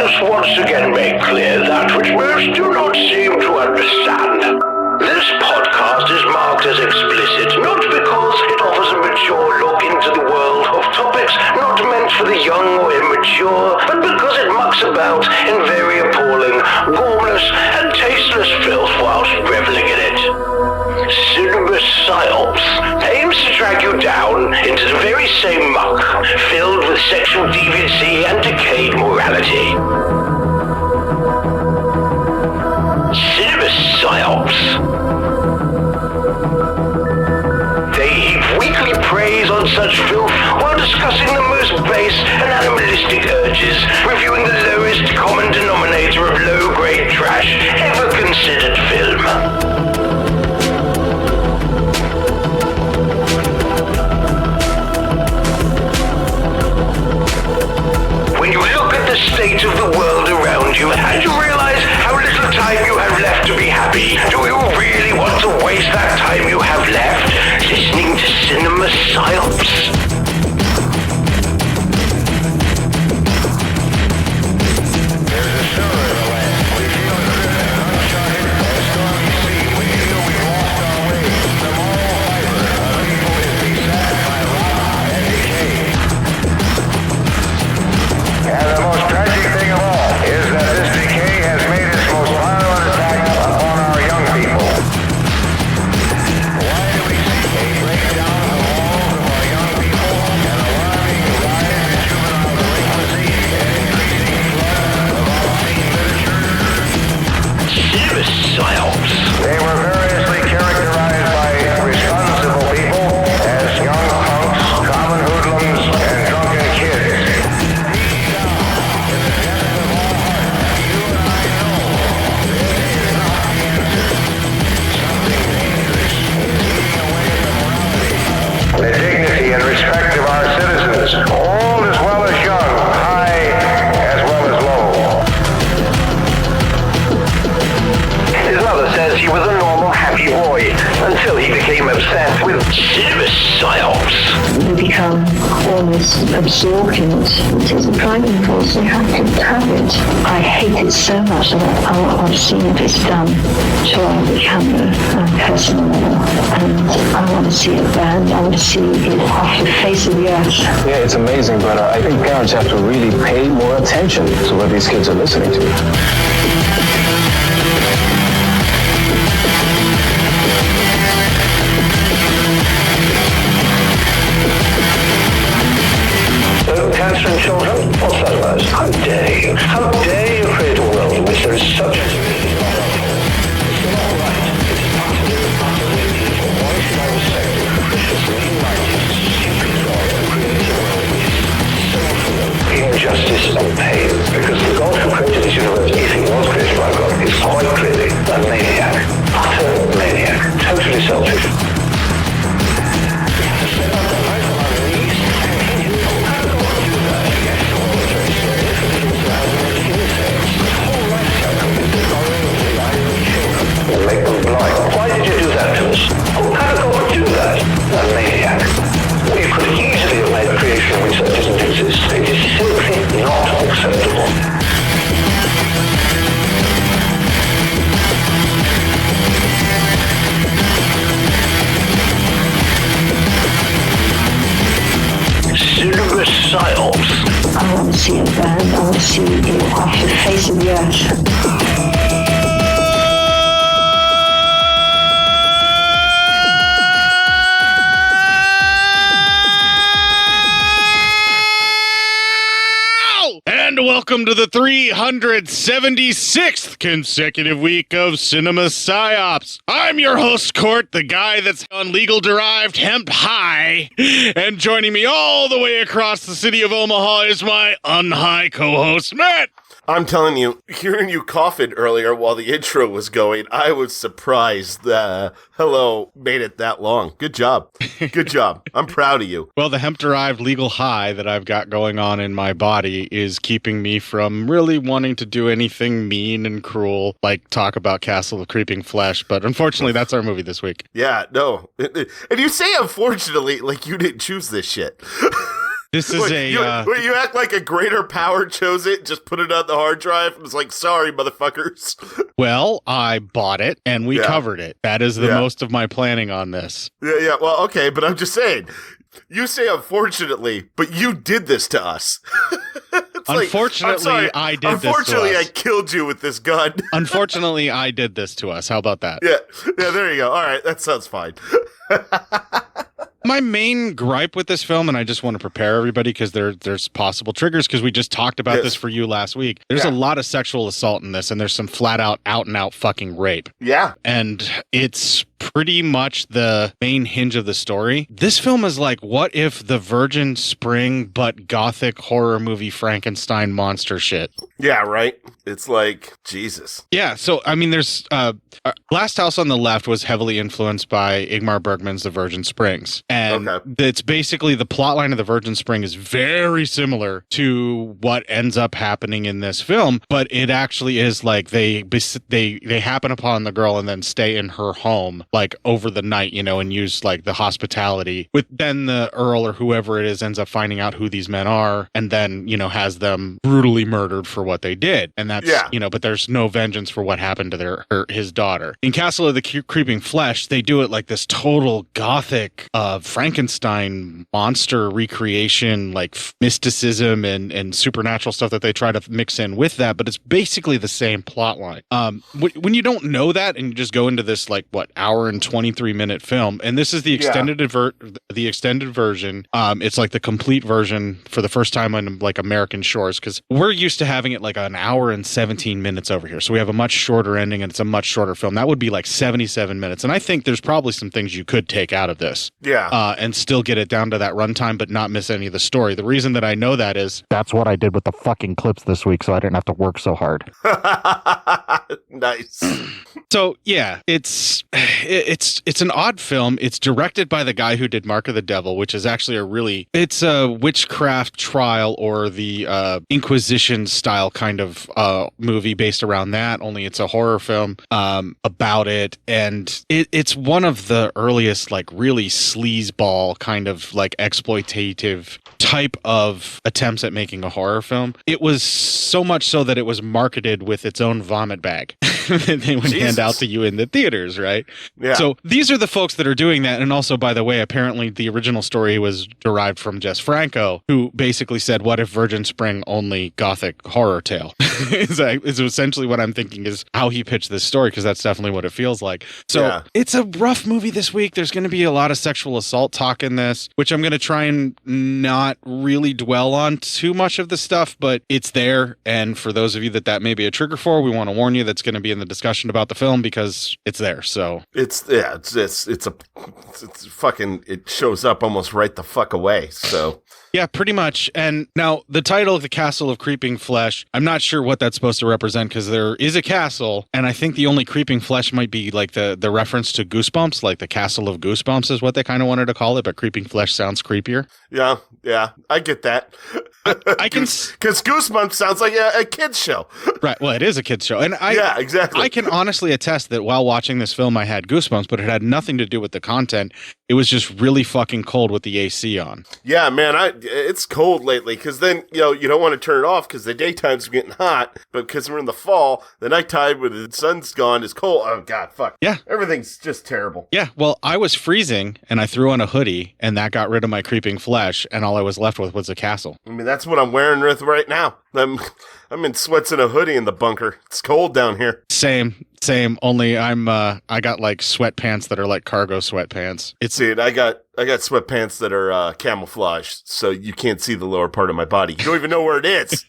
us once again make clear that which most do not seem to understand. This podcast is marked as explicit, not because it offers a mature look into the world of topics not meant for the young or immature, but because it mucks about in very appalling, gormless, and tasteless filth whilst reveling in it. Cinema Psyops aims to drag you down into the very same muck, filled with sexual deviancy and decayed morality. Cinema Psyops. They heap weekly praise on such filth while discussing the most base and animalistic urges, reviewing the lowest common denominator of low-grade trash ever considered film. When you look at the state of the world around you and you realize how little time you have left to be happy, do you really want to waste that time you have left listening to Cinema Psyops? Absorbed in it. It is a driving force. You have to have it. I hate it so much that I've seen it is done to the camera and personal level. And I want to see it banned. I want to see it off the face of the earth. Yeah, it's amazing, but I think parents have to really pay more attention to what these kids are listening to. Cancer in children? What's that about? How dare you? How dare you create a world in which there is such a... It's not right. It's utterly evil. Why should I respect a capricious, lean-minded, stupid God who creates a world which is so full of injustice and pain? Because the God who created this universe, if he was created by God, is quite clearly a maniac. Utter maniac. Totally selfish. Make them blind. Why did you do that to us? Oh, how did God do that? A maniac. We could easily have made a creation which that doesn't exist. It is simply not acceptable. Cinema Psyops. I want to see it banned. I want to see it off the face of the earth. And welcome to the 376th consecutive week of Cinema Psyops. I'm your host, Court, the guy that's on legal-derived hemp high. And joining me all the way across the city of Omaha is my unhigh co-host, Matt. I'm telling you, hearing you coughing earlier while the intro was going, I was surprised the hello made it that long. Good job. Good job. I'm proud of you. Well, the hemp-derived legal high that I've got going on in my body is keeping me from really wanting to do anything mean and cruel, like talk about Castle of Creeping Flesh, but unfortunately, that's our movie this week. Yeah, no. And you say unfortunately like you didn't choose this shit. This is you act like a greater power chose it, just put it on the hard drive, and it's like, sorry, motherfuckers. Well, I bought it, and we covered it. That is the most of my planning on this. Yeah, well, okay, but I'm just saying, you say unfortunately, but you did this to us. Unfortunately, I did this to us. Unfortunately, I killed you with this gun. Unfortunately, I did this to us. How about that? Yeah, there you go. All right, that sounds fine. My main gripe with this film, and I just want to prepare everybody because there's possible triggers because we just talked about this for you last week. There's a lot of sexual assault in this, and there's some flat out and out fucking rape. Yeah. And it's pretty much the main hinge of the story. This film is like, what if the Virgin Spring but gothic horror movie Frankenstein monster shit? Yeah, right? It's like, Jesus. Yeah, so, I mean, there's... Last House on the Left was heavily influenced by Ingmar Bergman's The Virgin Springs. And it's basically the plotline of The Virgin Spring is very similar to what ends up happening in this film, but it actually is like they happen upon the girl and then stay in her home like over the night, you know, and use like the hospitality with then the Earl or whoever it is ends up finding out who these men are and then, you know, has them brutally murdered for what they did. And that's, you know, but there's no vengeance for what happened to his daughter. In Castle of the Creeping Flesh, they do it like this total gothic Frankenstein monster recreation, like mysticism and supernatural stuff that they try to mix in with that, but it's basically the same plot line. When you don't know that and you just go into this like hour and 23-minute film, and this is the extended version. It's like the complete version for the first time on like American shores, because we're used to having it like an hour and 17 minutes over here. So we have a much shorter ending and it's a much shorter film. That would be like 77 minutes. And I think there's probably some things you could take out of this. Yeah. And still get it down to that runtime, but not miss any of the story. The reason that I know that is that's what I did with the fucking clips this week, so I didn't have to work so hard. Nice. So yeah, it's an odd film. It's directed by the guy who did Mark of the Devil, which is actually it's a witchcraft trial or the Inquisition style kind of movie based around that, only it's a horror film about it. And it's one of the earliest like really sleazeball kind of like exploitative type of attempts at making a horror film. It was so much so that it was marketed with its own vomit bag that they would hand out to you in the theaters, right? Yeah. So these are the folks that are doing that. And also, by the way, apparently the original story was derived from Jess Franco, who basically said, what if Virgin Spring only gothic horror tale? is essentially what I'm thinking is how he pitched this story, because that's definitely what it feels like. So it's a rough movie this week. There's going to be a lot of sexual assault talk in this, which I'm going to try and not really dwell on too much of the stuff, but it's there. And for those of you that may be a trigger for, we want to warn you that's going to be in the discussion about the film because it's there. So it's fucking, it shows up almost right the fuck away. So yeah, pretty much. And now the title of The Castle of Creeping Flesh, I'm not sure what that's supposed to represent because there is a castle, and I think the only creeping flesh might be like the reference to Goosebumps, like the Castle of Goosebumps is what they kind of wanted to call it, but creeping flesh sounds creepier. Yeah, I get that. I can because Goosebumps sounds like a kid's show, right? Well, it is a kid's show, and exactly. I can honestly attest that while watching this film, I had goosebumps, but it had nothing to do with the content. It was just really fucking cold with the AC on. Yeah, man, it's cold lately because then you don't want to turn it off because the daytime's getting hot, but because we're in the fall, the nighttime when the sun's gone is cold. Oh god, fuck. Yeah, everything's just terrible. Yeah, well, I was freezing and I threw on a hoodie, and that got rid of my creeping flesh, and all I was left with was a castle. I mean, that's what I'm wearing right now. I'm in sweats and a hoodie in the bunker. It's cold down here. Same. Only I got like sweatpants that are like cargo sweatpants. I got sweatpants that are camouflaged, so you can't see the lower part of my body. You don't even know where it is.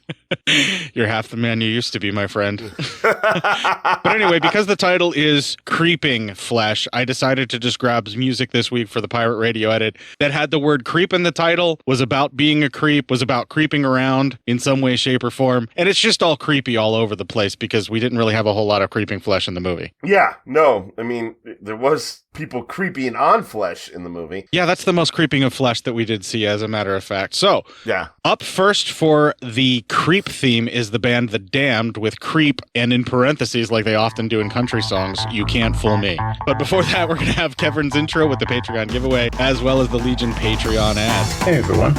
You're half the man you used to be, my friend. But anyway, because the title is Creeping Flesh, I decided to just grab music this week for the pirate radio edit that had the word creep in the title, was about being a creep, was about creeping around in some way, shape, or form. And it's just all creepy all over the place because we didn't really have a whole lot of creeping flesh in the movie. Yeah, no. I mean, there was people creeping on flesh in the movie. Yeah, that's the most creeping of flesh that we did see, as a matter of fact. So, yeah. Up first for the creep theme is the band The Damned with creep, and in parentheses, like they often do in country songs, You Can't Fool Me. But before that, we're going to have Kevin's intro with the Patreon giveaway, as well as the Legion Patreon ad. Hey everyone.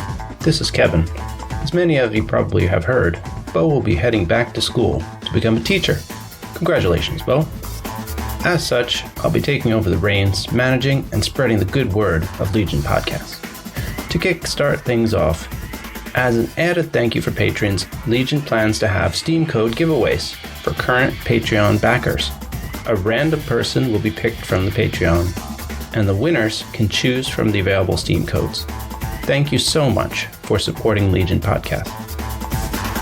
This is Kevin. As many of you probably have heard, Bo will be heading back to school to become a teacher. Congratulations, Bo. As such, I'll be taking over the reins, managing and spreading the good word of Legion Podcast. To kickstart things off, as an added thank you for patrons, Legion plans to have Steam code giveaways for current Patreon backers. A random person will be picked from the Patreon, and the winners can choose from the available Steam codes. Thank you so much for supporting Legion Podcast.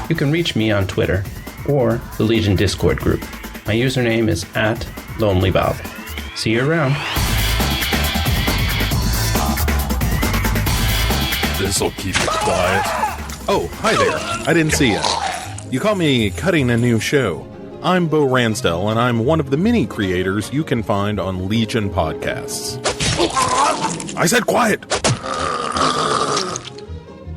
You can reach me on Twitter or the Legion Discord group. My username is @LonelyBob. See you around. This'll keep it quiet. Oh, hi there. I didn't see you. You caught me cutting a new show. I'm Bo Ransdell, and I'm one of the many creators you can find on Legion Podcasts. I said quiet!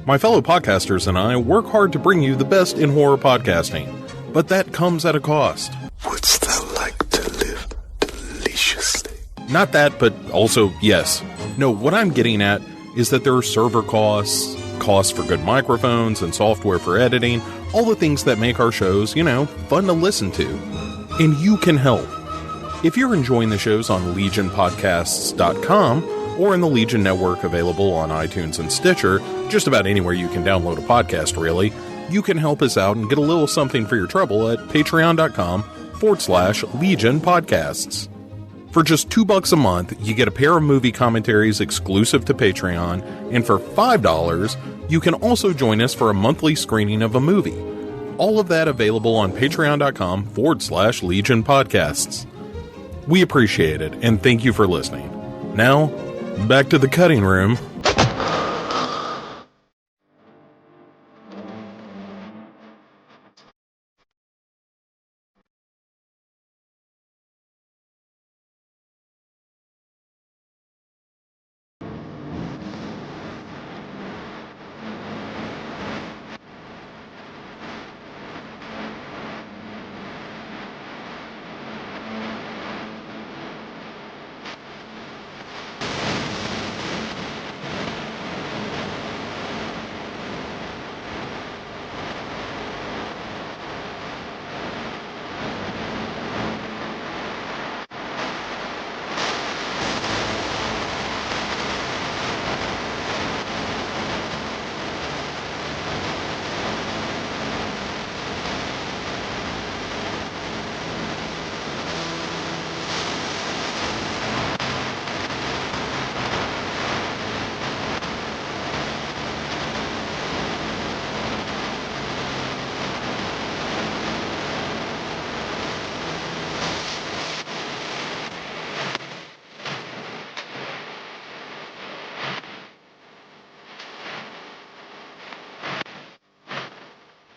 My fellow podcasters and I work hard to bring you the best in horror podcasting, but that comes at a cost. Wouldst thou like to live deliciously? Not that, but also yes. No, what I'm getting at is that there are server costs, costs for good microphones and software for editing, all the things that make our shows, fun to listen to. And you can help. If you're enjoying the shows on legionpodcasts.com or in the Legion Network available on iTunes and Stitcher, just about anywhere you can download a podcast really, you can help us out and get a little something for your trouble at patreon.com/Legion Podcasts. For just $2 a month, you get a pair of movie commentaries exclusive to Patreon, and for $5, you can also join us for a monthly screening of a movie. All of that available on patreon.com/Legion Podcasts. We appreciate it, and thank you for listening. Now, back to the cutting room.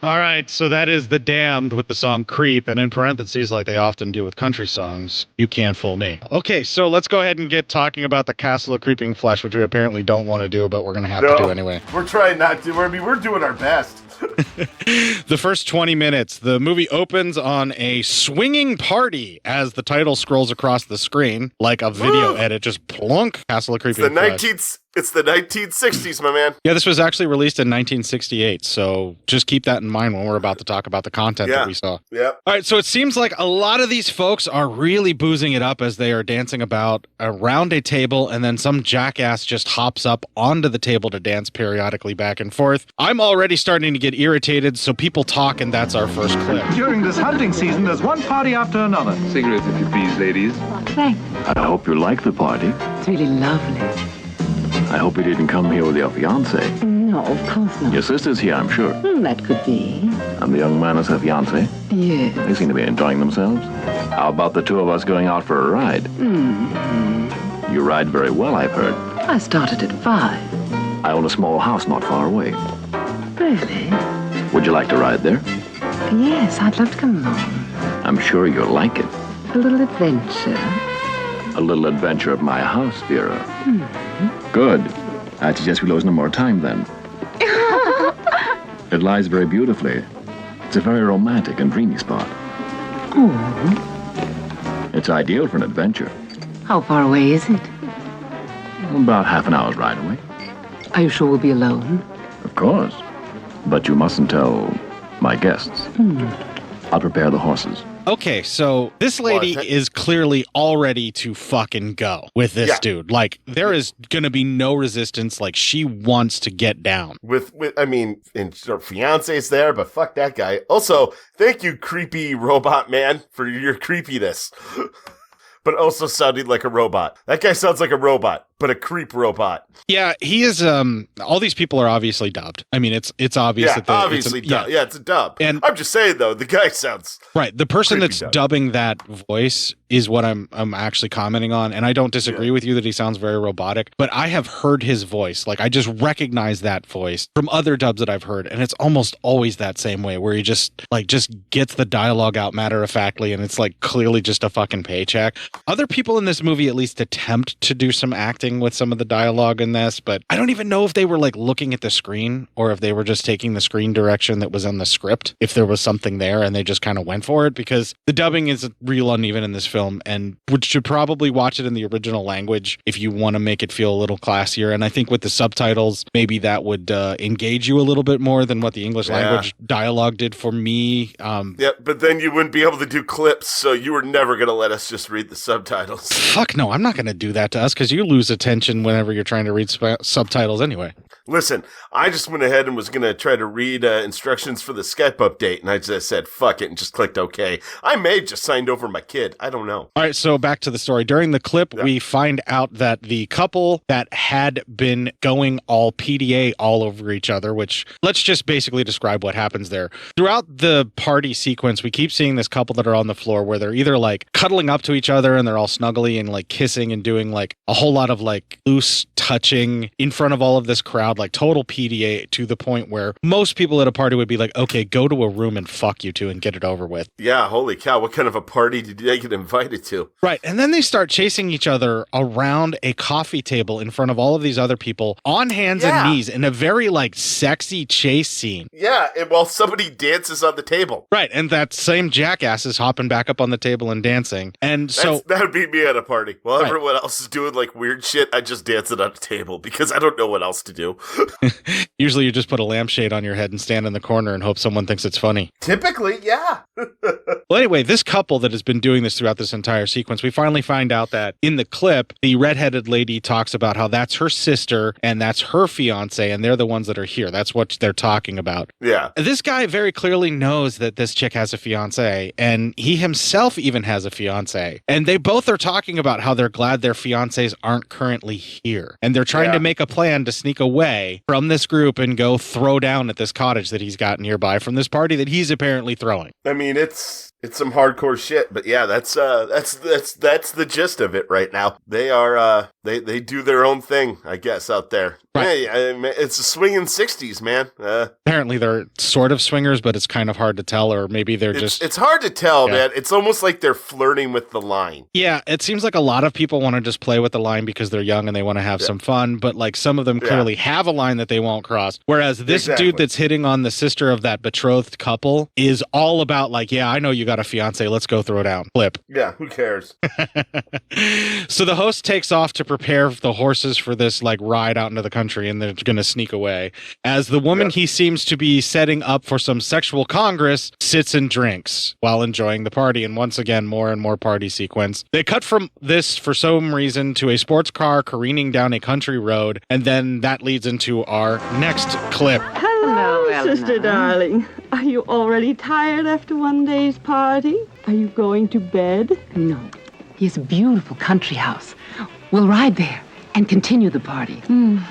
All right, so that is The Damned with the song Creep, and in parentheses, like they often do with country songs, You Can't Fool Me. Okay, so let's go ahead and get talking about the Castle of Creeping Flesh, which we apparently don't want to do, but we're going to have to do anyway. We're trying not to. We're doing our best. The first 20 minutes, the movie opens on a swinging party as the title scrolls across the screen, like a video edit, just plunk, Castle of Creeping Flesh. It's the 1960s, my man. Yeah, this was actually released in 1968, so just keep that in mind when we're about to talk about the content that we saw. Yeah. All right, so it seems like a lot of these folks are really boozing it up as they are dancing about around a table, and then some jackass just hops up onto the table to dance periodically back and forth. I'm already starting to get irritated, so people talk, and that's our first clip. During this hunting season, there's one party after another. Cigarettes, if you please, ladies. Thanks. I hope you like the party. It's really lovely. I hope you didn't come here with your fiancé. No, of course not. Your sister's here, I'm sure. That could be. And the young man is her fiancé. Yes. They seem to be enjoying themselves. How about the two of us going out for a ride? You ride very well, I've heard. I started at 5. I own a small house not far away. Really? Would you like to ride there? Yes, I'd love to come along. I'm sure you'll like it. A little adventure. A little adventure at my house, Vera. Good. I'd suggest we lose no more time then. It lies very beautifully. It's a very romantic and dreamy spot. Oh. It's ideal for an adventure. How far away is it? About half an hour's ride away. Are you sure we'll be alone? Of course. But you mustn't tell my guests. I'll prepare the horses. Okay, so this lady is clearly all ready to fucking go with this dude. Like, there is gonna be no resistance. Like, she wants to get down. I mean, and her fiance's there, but fuck that guy. Also, thank you, creepy robot man, for your creepiness. But also sounding like a robot. That guy sounds like a robot, but a creep robot. Yeah, he is. All these people are obviously dubbed. I mean, it's obvious that obviously dubbed. Yeah, it's a dub. And I'm just saying though, the guy sounds right. The person that's dubbing that voice is what I'm actually commenting on, and I don't disagree with you that he sounds very robotic. But I have heard his voice. Like, I just recognize that voice from other dubs that I've heard, and it's almost always that same way, where he just gets the dialogue out matter of factly, and it's like clearly just a fucking paycheck. Other people in this movie at least attempt to do some acting with some of the dialogue in this, but I don't even know if they were like looking at the screen or if they were just taking the screen direction that was on the script, if there was something there and they just kind of went for it, because the dubbing is real uneven in this film, and should probably watch it in the original language if you want to make it feel a little classier. And I think with the subtitles, maybe that would engage you a little bit more than what the English language dialogue did for me. But then you wouldn't be able to do clips, so you were never going to let us just read the subtitles. Fuck no, I'm not going to do that to us, because you lose attention whenever you're trying to read subtitles anyway. Listen, I just went ahead and was going to try to read instructions for the Skype update, and I just said, fuck it, and just clicked OK. I may have just signed over my kid. I don't know. All right, so back to the story. During the clip, we find out that the couple that had been going all PDA all over each other, which let's just basically describe what happens there. Throughout the party sequence, we keep seeing this couple that are on the floor where they're either like cuddling up to each other and they're all snuggly and like kissing and doing like a whole lot of like loose touching in front of all of this crowd, like total PDA, to the point where most people at a party would be like, okay, go to a room and fuck you two and get it over with. Yeah, holy cow, what kind of a party did they get invited to? Right, and then they start chasing each other around a coffee table in front of all of these other people on hands and knees in a very like sexy chase scene. Yeah, and while somebody dances on the table. Right, and that same jackass is hopping back up on the table and dancing. And that would be me at a party. While everyone else is doing like weird shit, I just dance it on a table because I don't know what else to do. Usually you just put a lampshade on your head and stand in the corner and hope someone thinks it's funny. Typically, yeah. Well, anyway, this couple that has been doing this throughout this entire sequence, we finally find out that in the clip, the redheaded lady talks about how that's her sister and that's her fiance, and they're the ones that are here. That's what they're talking about. Yeah. This guy very clearly knows that this chick has a fiance, and he himself even has a fiance. And they both are talking about how they're glad their fiancés aren't currently here. And they're trying to make a plan to sneak away from this group and go throw down at this cottage that he's got nearby from this party that he's apparently throwing. I mean, it's some hardcore shit, but yeah, that's the gist of it right now. They are they do their own thing, I guess, out there. Right. Hey, it's a swinging 60s, man. Apparently they're sort of swingers, but it's kind of hard to tell, or maybe they're it's hard to tell, man. It's almost like they're flirting with the line. Yeah, it seems like a lot of people want to just play with the line because they're young and they want to have some fun, but like some of them clearly have a line that they won't cross. Whereas this dude that's hitting on the sister of that betrothed couple is all about like, yeah, I know you got a fiance, let's go throw down. Flip. Yeah, who cares? So the host takes off to prepare the horses for this like ride out into the country, and they're going to sneak away. As the woman he seems to be setting up for some sexual congress sits and drinks while enjoying the party. And once again, more and more party sequence. They cut from this for some reason to a sports car careening down a country road, and then that leads into our next clip. Hello, sister darling. Are you already tired after one day's party? Are you going to bed? No. He has a beautiful country house. We'll ride there and continue the party.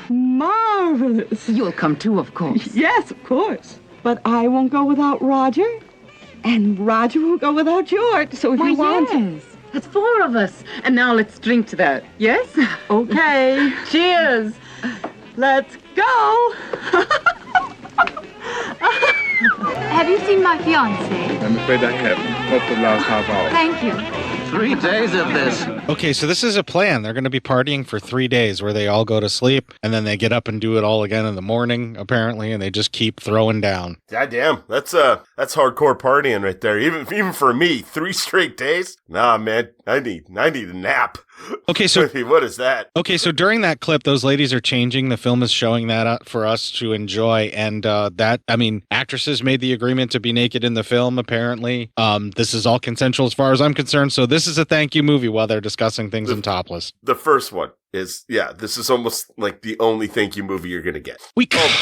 Marvelous. You'll come too, of course. Yes, of course. But I won't go without Roger, and Roger won't go without George. So if you want to... That's 4 of us. And now let's drink to that. Yes? Okay. Cheers. Let's go. Have you seen my fiancé? I'm afraid I haven't. Not the last half hour. Thank you. 3 days of this. Okay, so this is a plan. They're going to be partying for 3 days where they all go to sleep and then they get up and do it all again in the morning, apparently, and they just keep throwing down. God damn, that's hardcore partying right there. Even for me, 3 straight days? Nah, man, I need a nap. Okay, so what is that? Okay, so during that clip, those ladies are changing. The film is showing that up for us to enjoy, and actresses made the agreement to be naked in the film. Apparently, this is all consensual as far as I'm concerned. So this is a thank you movie while they're discussing things in topless. The first one is this is almost like the only thank you movie you're gonna get. We kind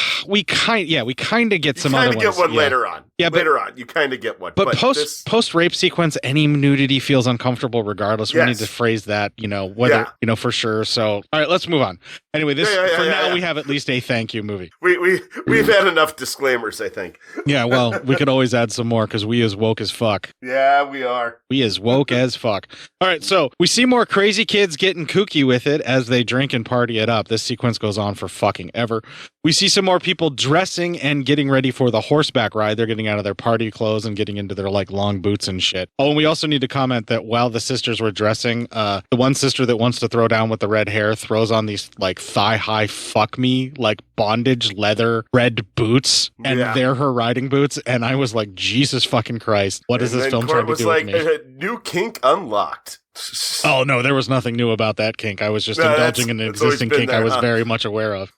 of get some other ones. You kind of get one later on. Yeah, later on, you kind of get one. But post rape sequence, any nudity feels uncomfortable regardless. We need to phrase that, for sure. So, all right, let's move on. Anyway, we have at least a thank you movie. We've had enough disclaimers, I think. Yeah, well, we could always add some more because we is woke as fuck. Yeah, we are. We is woke as fuck. All right, so we see more crazy kids getting kooky with it as they drink and party it up. This sequence goes on for fucking ever. We see some more people dressing and getting ready for the horseback ride. They're getting out of their party clothes and getting into their long boots and shit. Oh, and we also need to comment that while the sisters were dressing, the one sister that wants to throw down with the red hair throws on these thigh-high fuck me, bondage leather red boots, and they're her riding boots. And I was like, Jesus fucking Christ, what is this film trying to do with me? New kink unlocked. Oh, no, there was nothing new about that kink. I was just indulging in an existing kink I was very much aware of.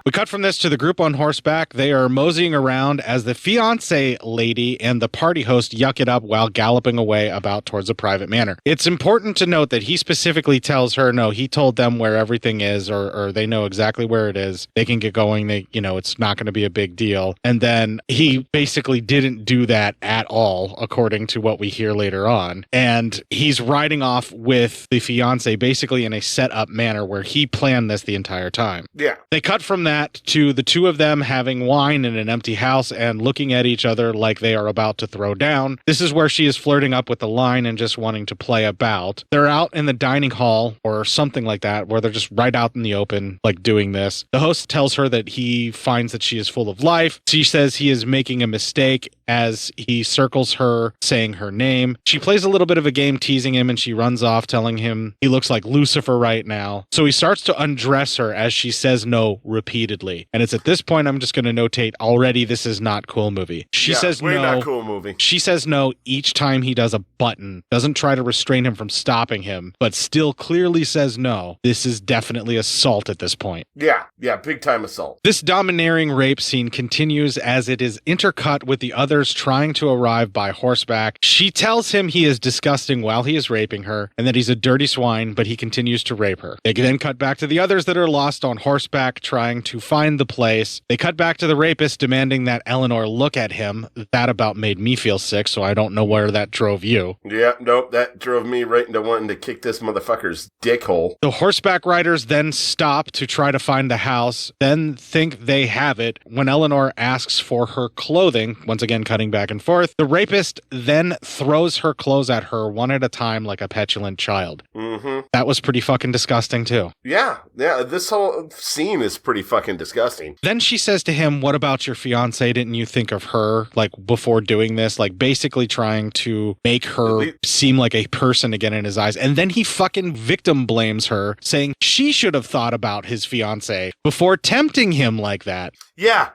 We cut from this to the group on horseback. They are moseying around as the fiancé lady and the party host yuck it up while galloping away about towards a private manor. It's important to note that he specifically tells her, no, he told them where everything is, or they know exactly where it is. They can get going. It's not going to be a big deal. And then he basically didn't do that at all, according to what we hear later on. And he's riding off with the fiance basically in a set up manner where he planned this the entire time. Yeah. They cut from that to the two of them having wine in an empty house and looking at each other like they are about to throw down. This is where she is flirting up with the line and just wanting to play about. They're out in the dining hall or something like that where they're just right out in the open doing this. The host tells her that he finds that she is full of life. She says he is making a mistake as he circles her saying her name. She plays a little bit of a game teasing him and she runs off telling him he looks like Lucifer right now. So he starts to undress her as she says no repeatedly. And it's at this point I'm just going to notate already this is not cool movie. She says no. Not cool movie. She says no each time he does a button. Doesn't try to restrain him from stopping him, but still clearly says no. This is definitely assault at this point. Yeah, big time assault. This domineering rape scene continues as it is intercut with the others trying to arrive by horseback. She tells him he is disgusting while he is raping her and that he's a dirty swine, but he continues to rape her. They then cut back to the others that are lost on horseback trying to find the place. They cut back to the rapist demanding that Eleanor look at him. That about made me feel sick, so I don't know where that drove you. Yeah, nope, that drove me right into wanting to kick this motherfucker's dick hole. The horseback riders then stop to try to find the house, then think they have it when Eleanor asks for her clothing, once again cutting back and forth. The rapist then throws her clothes at her one at a time like a petulant child. Mm-hmm. That was pretty fucking disgusting too. Yeah, this whole scene is pretty fucking disgusting. Then she says to him, what about your fiance? Didn't you think of her before doing this? Basically trying to make her seem like a person again in his eyes. And then he fucking victim blames her, saying she should have thought about his fiance before tempting him like that. Yeah.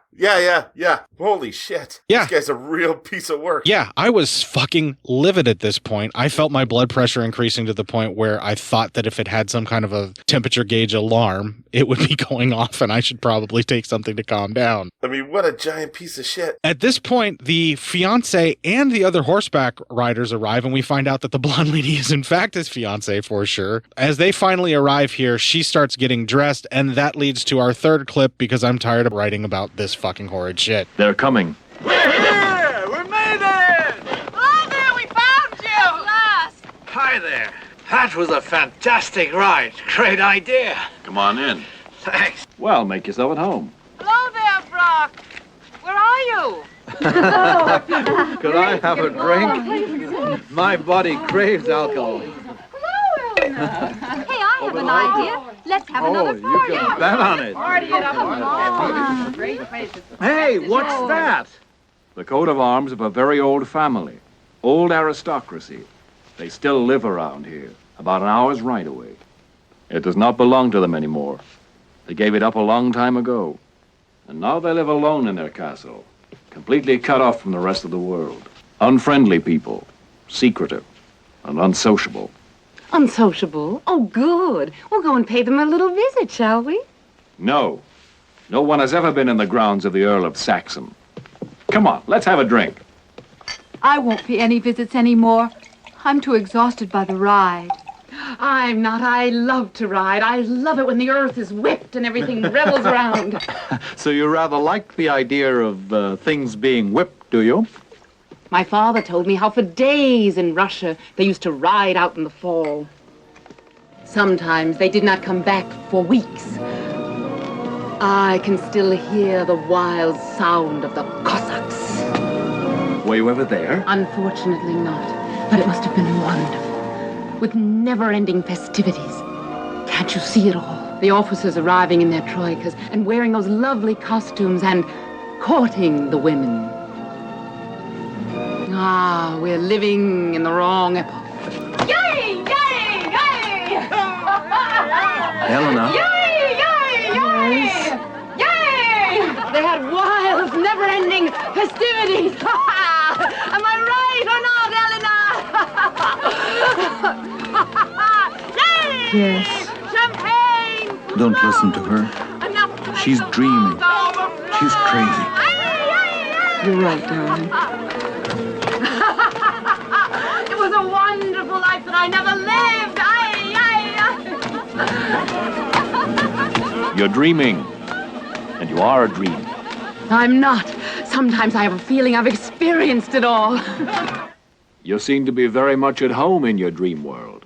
Holy shit. Yeah. This guy's a real piece of work. Yeah, I was fucking livid at this point. I felt my blood pressure increasing to the point where I thought that if it had some kind of a temperature gauge alarm, it would be going off and I should probably take something to calm down. I mean, what a giant piece of shit. At this point, the fiance and the other horseback riders arrive and we find out that the blonde lady is in fact his fiance for sure. As they finally arrive here, she starts getting dressed and that leads to our third clip because I'm tired of writing about this fucking horrid shit. They're coming. We're here! We made it! Hello there, we found you! At last! Hi there. That was a fantastic ride. Great idea. Come on in. Thanks. Well, make yourself at home. Hello there, Brock. Where are you? Could I have a drink? My body craves alcohol. Hello, Eleanor. Hey, I have an idea. Let's have another party. You can bet on it. Party it up. Great faces. Hey, what's that? The coat of arms of a very old family. Old aristocracy. They still live around here, about an hour's ride away. It does not belong to them anymore. They gave it up a long time ago. And now they live alone in their castle, completely cut off from the rest of the world. Unfriendly people, secretive, and unsociable. Unsociable? Oh, good. We'll go and pay them a little visit, shall we? No. No one has ever been in the grounds of the Earl of Saxon. Come on, let's have a drink. I won't pay any visits anymore. I'm too exhausted by the ride. I'm not. I love to ride. I love it when the earth is whipped and everything revels around. So you rather like the idea of things being whipped, do you? My father told me how for days in Russia they used to ride out in the fall. Sometimes they did not come back for weeks. I can still hear the wild sound of the Cossacks. Were you ever there? Unfortunately not, but it must have been wonderful, with never-ending festivities. Can't you see it all? The officers arriving in their troikas and wearing those lovely costumes and courting the women. Ah, we're living in the wrong epoch. Yay! Yay! Yay! Helena? Yay! Yay! Yay! Yay! They had wild, never-ending festivities. Am I right or not, Elena? Yay! Yes. Champagne! Don't listen to her. She's dreaming. She's crazy. You're right, darling. It was a wonderful life that I never lived. You're dreaming. And you are a dream. I'm not. Sometimes I have a feeling I've experienced it all. You seem to be very much at home in your dream world.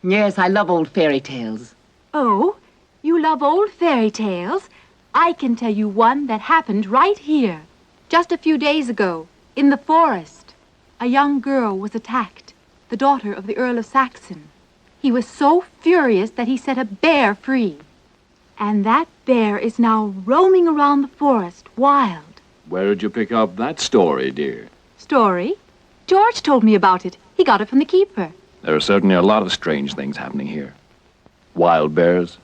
Yes, I love old fairy tales. Oh, you love old fairy tales? I can tell you one that happened right here. Just a few days ago, in the forest, a young girl was attacked, the daughter of the Earl of Saxon. He was so furious that he set a bear free. And that bear is now roaming around the forest, wild. Where did you pick up that story, dear? Story? George told me about it. He got it from the keeper. There are certainly a lot of strange things happening here. Wild bears,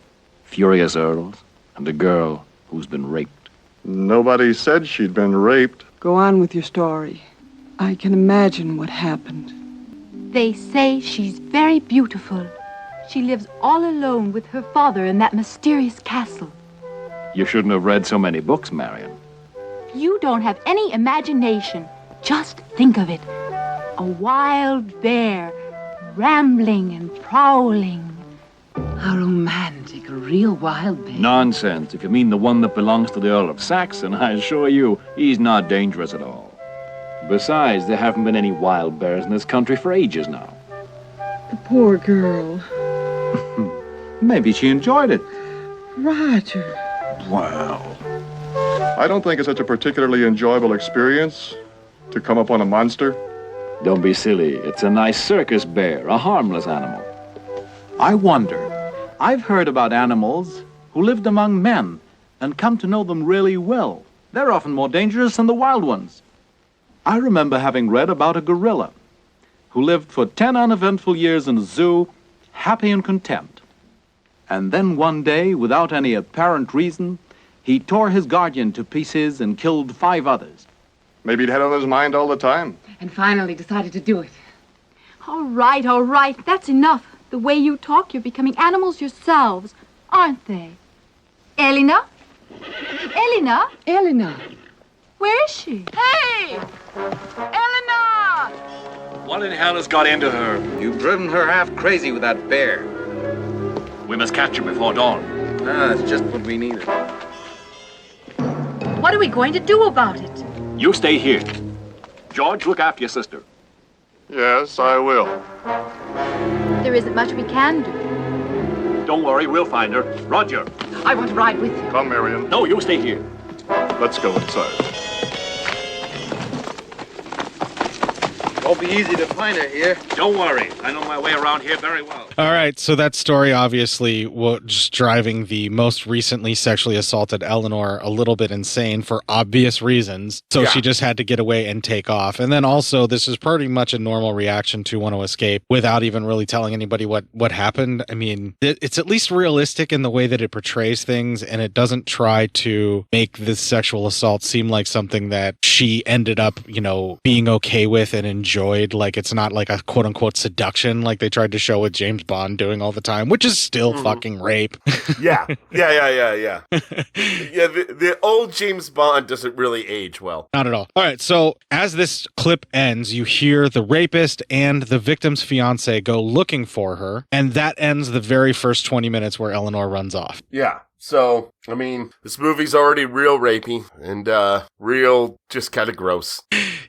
furious earls, and a girl who's been raped. Nobody said she'd been raped. Go on with your story. I can imagine what happened. They say she's very beautiful. She lives all alone with her father in that mysterious castle. You shouldn't have read so many books, Marion. You don't have any imagination. Just think of it. A wild bear, rambling and prowling. How romantic, a real wild bear. Nonsense. If you mean the one that belongs to the Earl of Saxon, I assure you, he's not dangerous at all. Besides, there haven't been any wild bears in this country for ages now. The poor girl. Maybe she enjoyed it. Roger. Wow. I don't think it's such a particularly enjoyable experience to come upon a monster. Don't be silly. It's a nice circus bear, a harmless animal. I wonder. I've heard about animals who lived among men and come to know them really well. They're often more dangerous than the wild ones. I remember having read about a gorilla who lived for 10 uneventful years in a zoo, happy and content. And then one day, without any apparent reason, he tore his guardian to pieces and killed 5 others. Maybe he'd had it on his mind all the time. And finally decided to do it. All right. That's enough. The way you talk, you're becoming animals yourselves, aren't they? Elena? Elena? Elena. Where is she? Hey! Elena! What in hell has got into her? You've driven her half crazy with that bear. We must catch her before dawn. That's just what we needed. What are we going to do about it? You stay here. George, look after your sister. Yes, I will. There isn't much we can do. Don't worry, we'll find her. Roger. I want to ride with you. Come, Marion. No, you stay here. Let's go inside. Won't be easy to find her here. Don't worry. I know my way around here very well. All right, so that story obviously was driving the most recently sexually assaulted Eleanor a little bit insane for obvious reasons. So she just had to get away and take off. And then also, this is pretty much a normal reaction to want to escape without even really telling anybody what happened. I mean, it's at least realistic in the way that it portrays things, and it doesn't try to make this sexual assault seem like something that she ended up, being okay with and enjoying. enjoyed. Like, it's not like a quote-unquote seduction like they tried to show with James Bond doing all the time, which is still fucking rape. Yeah. Yeah, the old James Bond doesn't really age well. Not at all. All right, so as this clip ends, you hear the rapist and the victim's fiance go looking for her, and that ends the very first 20 minutes where Eleanor runs off. Yeah. So, I mean, this movie's already real rapey and real just kind of gross.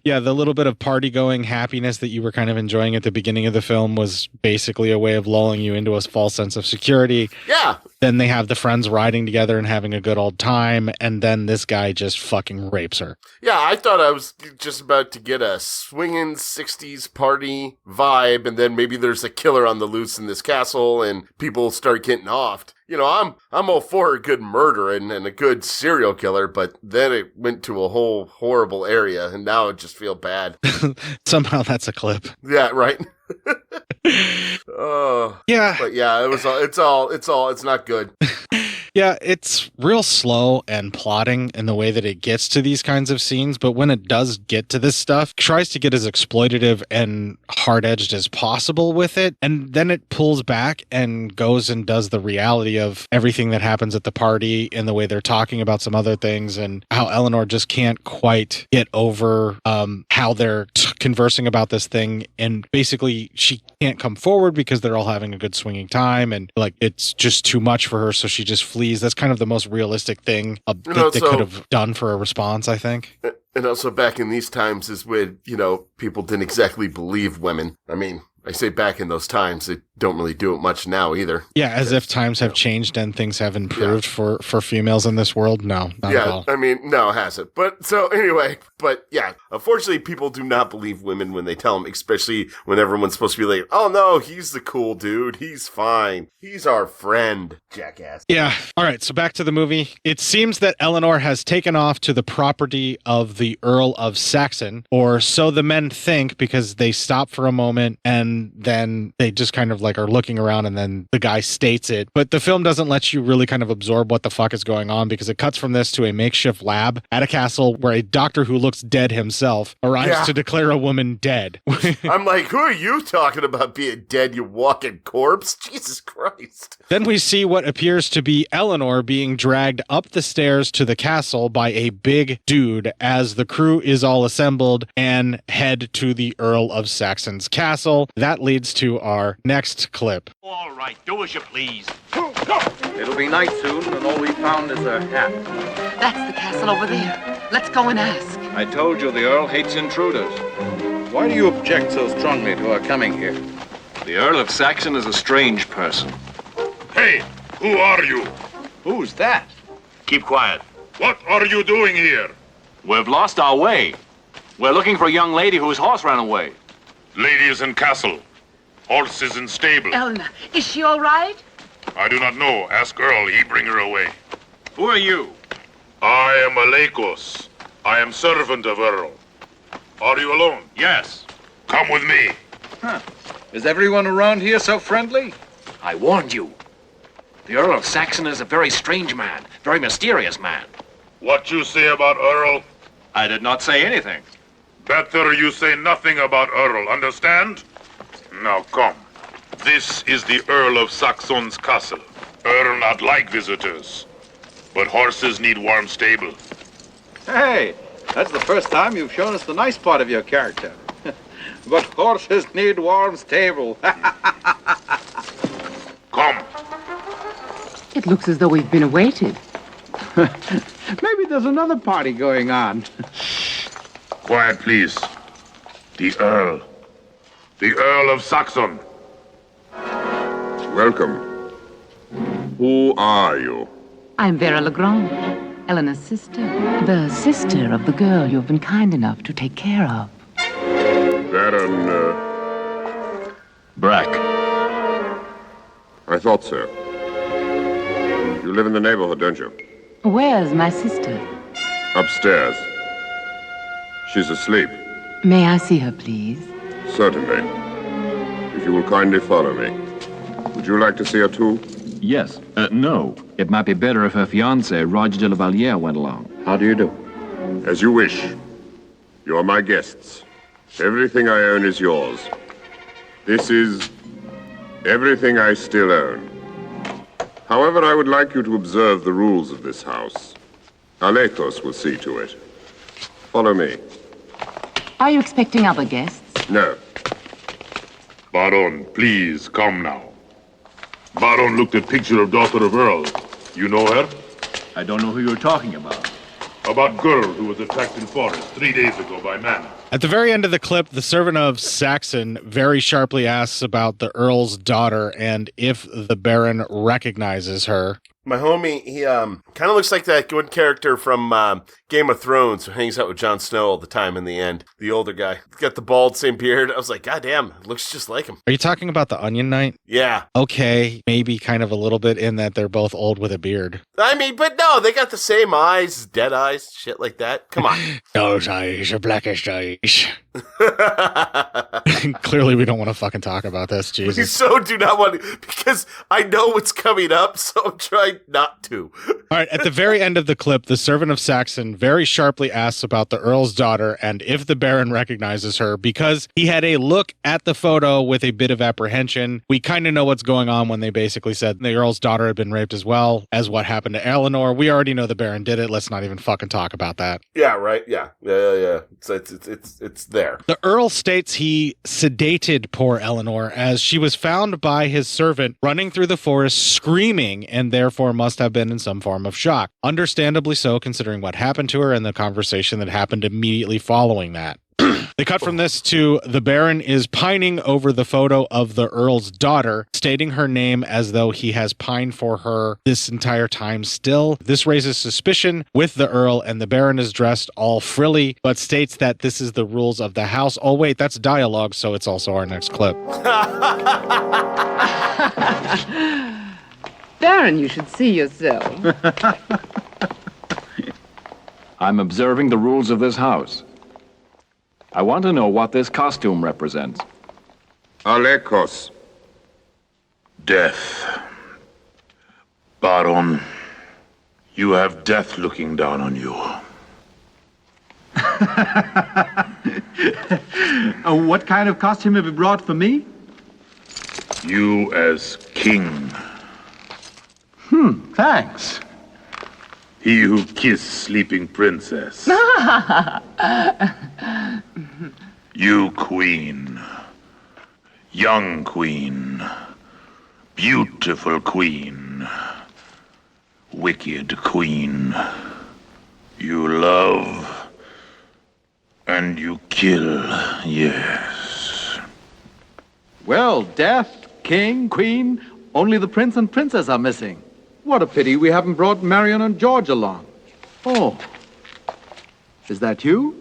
Yeah, the little bit of party-going happiness that you were kind of enjoying at the beginning of the film was basically a way of lulling you into a false sense of security. Yeah. Then they have the friends riding together and having a good old time, and then this guy just fucking rapes her. Yeah, I thought I was just about to get a swinging 60s party vibe, and then maybe there's a killer on the loose in this castle, and people start getting offed. You know, I'm all for a good murder and a good serial killer, but then it went to a whole horrible area, and now I just feel bad. Somehow that's a clip. Yeah, right. Oh. Yeah. But yeah, it's not good. Yeah, it's real slow and plotting in the way that it gets to these kinds of scenes, but when it does get to this stuff, it tries to get as exploitative and hard-edged as possible with it, and then it pulls back and goes and does the reality of everything that happens at the party and the way they're talking about some other things and how Eleanor just can't quite get over how they're conversing about this thing, and basically she can't come forward because they're all having a good swinging time, and like it's just too much for her, so she just flees. That's kind of the most realistic thing that they could have done for a response, I think. And also back in these times is when, you know, people didn't exactly believe women. I mean, I say back in those times, they don't really do it much now either. Yeah, as if times have changed and things have improved for females in this world. No, not at all. I mean, no, it hasn't. But so anyway, but yeah, unfortunately, people do not believe women when they tell them, especially when everyone's supposed to be like, oh no, he's the cool dude. He's fine. He's our friend. Jackass. Yeah. All right. So back to the movie. It seems that Eleanor has taken off to the property of the Earl of Saxon, or so the men think, because they stop for a moment and then they just kind of like are looking around and then the guy states it. But the film doesn't let you really kind of absorb what the fuck is going on, because it cuts from this to a makeshift lab at a castle where a doctor who looks dead himself arrives to declare a woman dead. I'm like, who are you talking about being dead, you walking corpse? Jesus Christ. Then we see what appears to be Eleanor being dragged up the stairs to the castle by a big dude as the crew is all assembled and head to the Earl of Saxon's castle. That leads to our next clip. All right, do as you please. It'll be night soon, and all we found is a hat. That's the castle over there. Let's go and ask. I told you the Earl hates intruders. Why do you object so strongly to our coming here? The Earl of Saxon is a strange person. Hey, who are you? Who's that? Keep quiet. What are you doing here? We've lost our way. We're looking for a young lady whose horse ran away. Lady is in castle. Horse is in stable. Eleanor, is she all right? I do not know. Ask Earl. He bring her away. Who are you? I am Alekos. I am servant of Earl. Are you alone? Yes. Come with me. Huh. Is everyone around here so friendly? I warned you. The Earl of Saxon is a very strange man, very mysterious man. What you say about Earl? I did not say anything. Better you say nothing about Earl, understand? Now come. This is the Earl of Saxon's castle. Earl not like visitors, but horses need warm stable. Hey, that's the first time you've shown us the nice part of your character. But horses need warm stable. Come. It looks as though we've been awaited. Maybe there's another party going on. Quiet, please. The Earl. The Earl of Saxon. Welcome. Who are you? I'm Vera Legrand, Eleanor's sister. The sister of the girl you've been kind enough to take care of. Baron, Brack. I thought so. You live in the neighborhood, don't you? Where's my sister? Upstairs. She's asleep. May I see her, please? Certainly. If you will kindly follow me. Would you like to see her too? Yes. No. It might be better if her fiancé, Roger de la Valliere, went along. How do you do? As you wish. You are my guests. Everything I own is yours. This is everything I still own. However, I would like you to observe the rules of this house. Alekos will see to it. Follow me. Are you expecting other guests? No. Baron, please, come now. Baron looked at picture of daughter of Earl. You know her? I don't know who you're talking about. About girl who was attacked in forest 3 days ago by man. At the very end of the clip, the servant of Saxon very sharply asks about the Earl's daughter and if the Baron recognizes her. My homie, he kind of looks like that good character from Game of Thrones who hangs out with Jon Snow all the time in the end. The older guy. He's got the bald, same beard. I was like, God damn, it looks just like him. Are you talking about the Onion Knight? Yeah. Okay, maybe kind of a little bit in that they're both old with a beard. I mean, but no, they got the same eyes, dead eyes, shit like that. Come on. Those eyes are blackish eyes. Clearly, we don't want to fucking talk about this, We Jesus. so do not want to, because I know what's coming up, so I'm trying not to. All right, at the very end of the clip, the servant of Saxon very sharply asks about the Earl's daughter and if the Baron recognizes her because he had a look at the photo with a bit of apprehension. We kind of know what's going on when they basically said the Earl's daughter had been raped as well as what happened to Eleanor. We already know the Baron did it. Let's not even fucking talk about that. Yeah, right. Yeah. It's there. The Earl states he sedated poor Eleanor as she was found by his servant running through the forest screaming and therefore must have been in some form of shock. Understandably so, considering what happened to her and the conversation that happened immediately following that. They cut from this to the Baron is pining over the photo of the Earl's daughter, stating her name as though he has pined for her this entire time still. This raises suspicion with the Earl, and the Baron is dressed all frilly, but states that this is the rules of the house. Oh, wait, that's dialogue, so it's also our next clip. Baron, you should see yourself. I'm observing the rules of this house. I want to know what this costume represents. Alekos. Death. Baron, you have death looking down on you. What kind of costume have you brought for me? You as king. Thanks. He who kissed sleeping princess. You queen. Young queen. Beautiful queen. Wicked queen. You love and you kill, yes. Well, death, king, queen, only the prince and princess are missing. What a pity we haven't brought Marion and George along. Oh, is that you?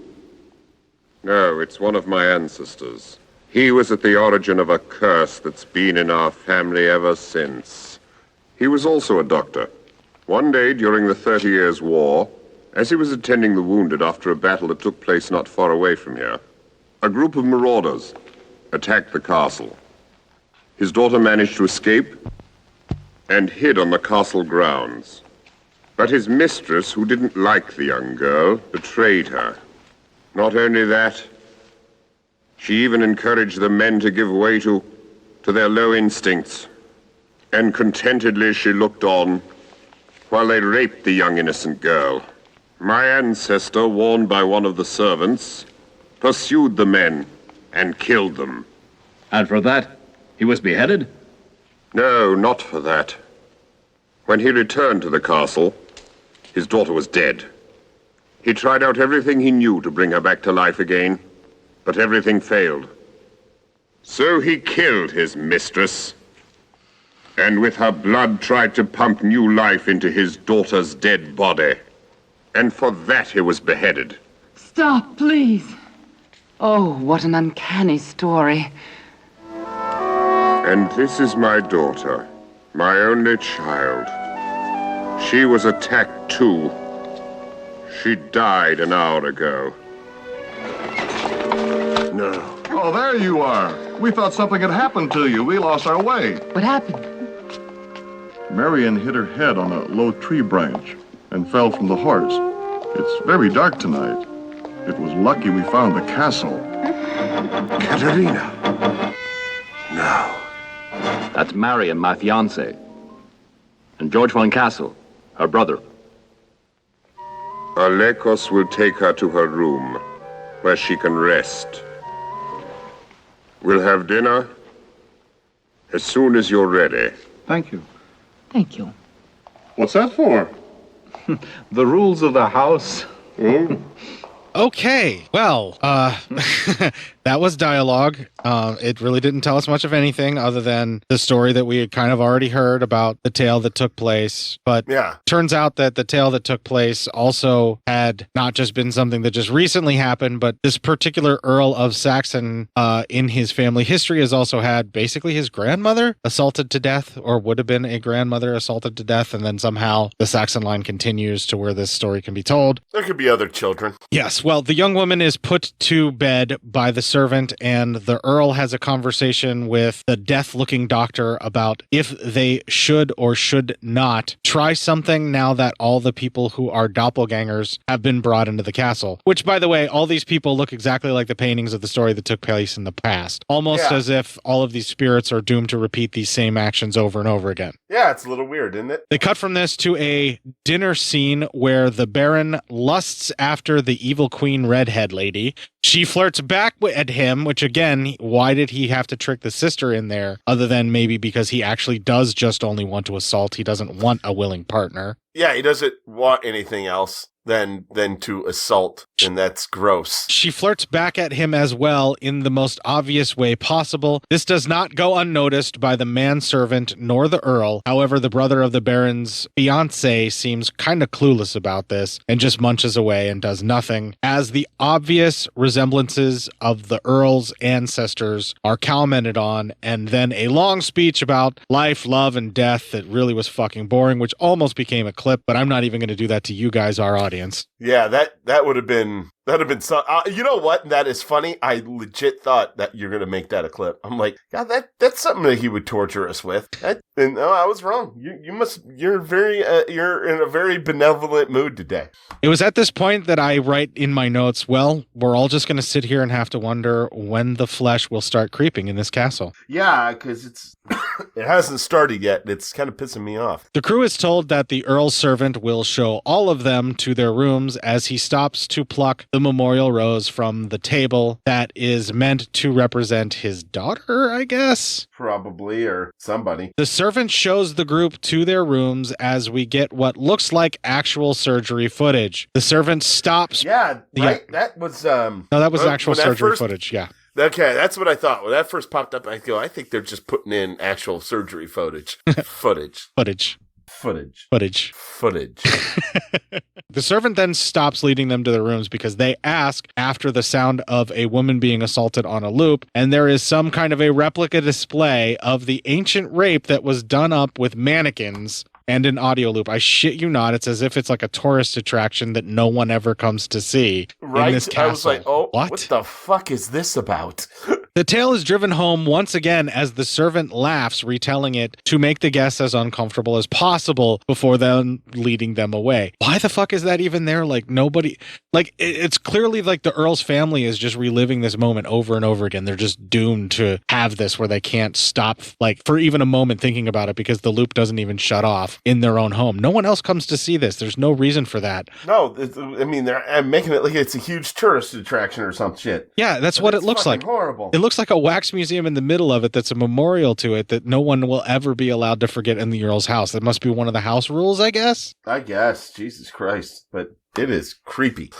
No, it's one of my ancestors. He was at the origin of a curse that's been in our family ever since. He was also a doctor. One day during the 30 Years' War, as he was attending the wounded after a battle that took place not far away from here, a group of marauders attacked the castle. His daughter managed to escape and hid on the castle grounds. But his mistress, who didn't like the young girl, betrayed her. Not only that, she even encouraged the men to give way to their low instincts. And contentedly she looked on while they raped the young innocent girl. My ancestor, warned by one of the servants, pursued the men and killed them. And for that, he was beheaded? No, not for that. When he returned to the castle, his daughter was dead. He tried out everything he knew to bring her back to life again, but everything failed. So he killed his mistress, and with her blood tried to pump new life into his daughter's dead body. And for that he was beheaded. Stop, please. Oh, what an uncanny story. And this is my daughter, my only child. She was attacked too. She died an hour ago. No. Oh, there you are. We thought something had happened to you. We lost our way. What happened? Marion hit her head on a low tree branch and fell from the horse. It's very dark tonight. It was lucky we found the castle. Katerina. No. That's Marion, my fiancée. And George von Castle, her brother. Alekos will take her to her room, where she can rest. We'll have dinner as soon as you're ready. Thank you. Thank you. What's that for? The rules of the house. Okay, well, that was dialogue. It really didn't tell us much of anything other than the story that we had kind of already heard about the tale that took place. But turns out that the tale that took place also had not just been something that just recently happened, but this particular Earl of Saxon in his family history has also had basically his grandmother assaulted to death, or would have been a grandmother assaulted to death, and then somehow the Saxon line continues to where this story can be told. There could be other children. Yes. Well, the young woman is put to bed by the servant, and the Earl has a conversation with the death-looking doctor about if they should or should not try something now that all the people who are doppelgangers have been brought into the castle. Which, by the way, all these people look exactly like the paintings of the story that took place in the past. Almost as if all of these spirits are doomed to repeat these same actions over and over again. Yeah, it's a little weird, isn't it? They cut from this to a dinner scene where the Baron lusts after the evil Queen Redhead lady. She flirts back at him, which again, why did he have to trick the sister in there? Other than maybe because he actually does just only want to assault. He doesn't want a willing partner. Yeah, he doesn't want anything else than to assault, and that's gross. She flirts back at him as well in the most obvious way possible. This does not go unnoticed by the manservant nor the Earl. However, the brother of the Baron's fiancé seems kind of clueless about this and just munches away and does nothing, as the obvious resemblances of the Earl's ancestors are commented on, and then a long speech about life, love, and death that really was fucking boring, which almost became a clip, but I'm not even going to do that to you guys, our audience. Yeah, that would have been so. You know what? That is funny. I legit thought that you're gonna make that a clip. I'm like, God, that's something that he would torture us with. And no, I was wrong. You're in a very benevolent mood today. It was at this point that I write in my notes, well, we're all just gonna sit here and have to wonder when the flesh will start creeping in this castle. Yeah, because it hasn't started yet. It's kind of pissing me off. The crew is told that the Earl's servant will show all of them to their rooms as he stops to pluck the memorial rose from the table that is meant to represent his daughter, I guess? Probably, or somebody. The servant shows the group to their rooms as we get what looks like actual surgery footage. The servant stops. Yeah, right? That was... No, that was actual surgery footage, yeah. Okay, that's what I thought. When that first popped up, I go, I think they're just putting in actual surgery footage. Footage. The servant then stops leading them to their rooms because they ask after the sound of a woman being assaulted on a loop, and there is some kind of a replica display of the ancient rape that was done up with mannequins and an audio loop. I shit you not, it's as if it's like a tourist attraction that no one ever comes to see in this castle. I was like, oh, what the fuck is this about? The tale is driven home once again as the servant laughs, retelling it to make the guests as uncomfortable as possible before then leading them away. Why the fuck is that even there? Like, nobody... Like, it's clearly like the Earl's family is just reliving this moment over and over again. They're just doomed to have this where they can't stop, like, for even a moment thinking about it because the loop doesn't even shut off in their own home. No one else comes to see this. There's no reason for that. No, I mean, they're making it like it's a huge tourist attraction or some shit. Yeah, that's what it looks like. Horrible. It looks like a wax museum in the middle of it that's a memorial to it that no one will ever be allowed to forget in the Earl's house. That must be one of the house rules, I guess. Jesus Christ. But it is creepy.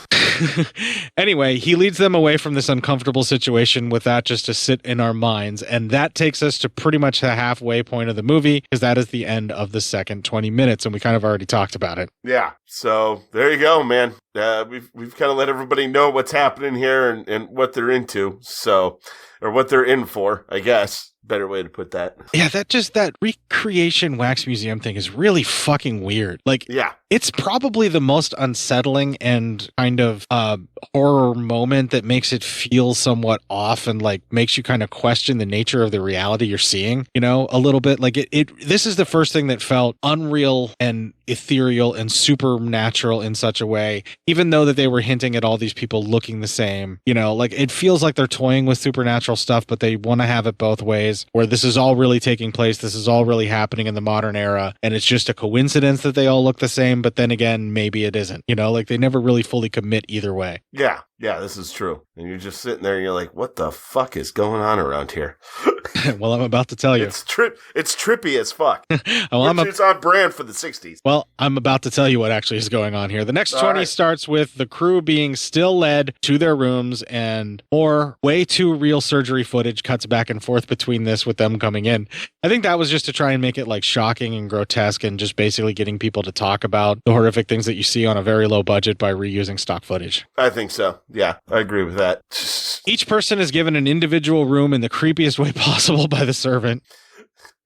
Anyway, he leads them away from this uncomfortable situation with that just to sit in our minds. And that takes us to pretty much the halfway point of the movie, because that is the end of the second 20 minutes. And we kind of already talked about it. Yeah. So there you go, man. We've kind of let everybody know what's happening here and what they're into. So, or what they're in for, I guess. Better way to put that. Yeah, that recreation wax museum thing is really fucking weird. Like, yeah, it's probably the most unsettling and kind of horror moment that makes it feel somewhat off and like makes you kind of question the nature of the reality you're seeing, you know, a little bit. Like this is the first thing that felt unreal and ethereal and supernatural in such a way. even though that they were hinting at all these people looking the same, you know, like it feels like they're toying with supernatural stuff, but they want to have it both ways, where this is all really taking place. This is all really happening in the modern era. And it's just a coincidence that they all look the same. But then again, maybe it isn't, you know, like they never really fully commit either way. Yeah. Yeah, this is true. And you're just sitting there and you're like, what the fuck is going on around here? Well, I'm about to tell you. It's trippy as fuck. Well, it's on brand for the 60s. Well, I'm about to tell you what actually is going on here. The next 20 starts with the crew being still led to their rooms, and more way too real surgery footage cuts back and forth between this with them coming in. I think that was just to try and make it like shocking and grotesque and just basically getting people to talk about the horrific things that you see on a very low budget by reusing stock footage. I think so. Yeah, I agree with that. Each person is given an individual room in the creepiest way possible by the servant.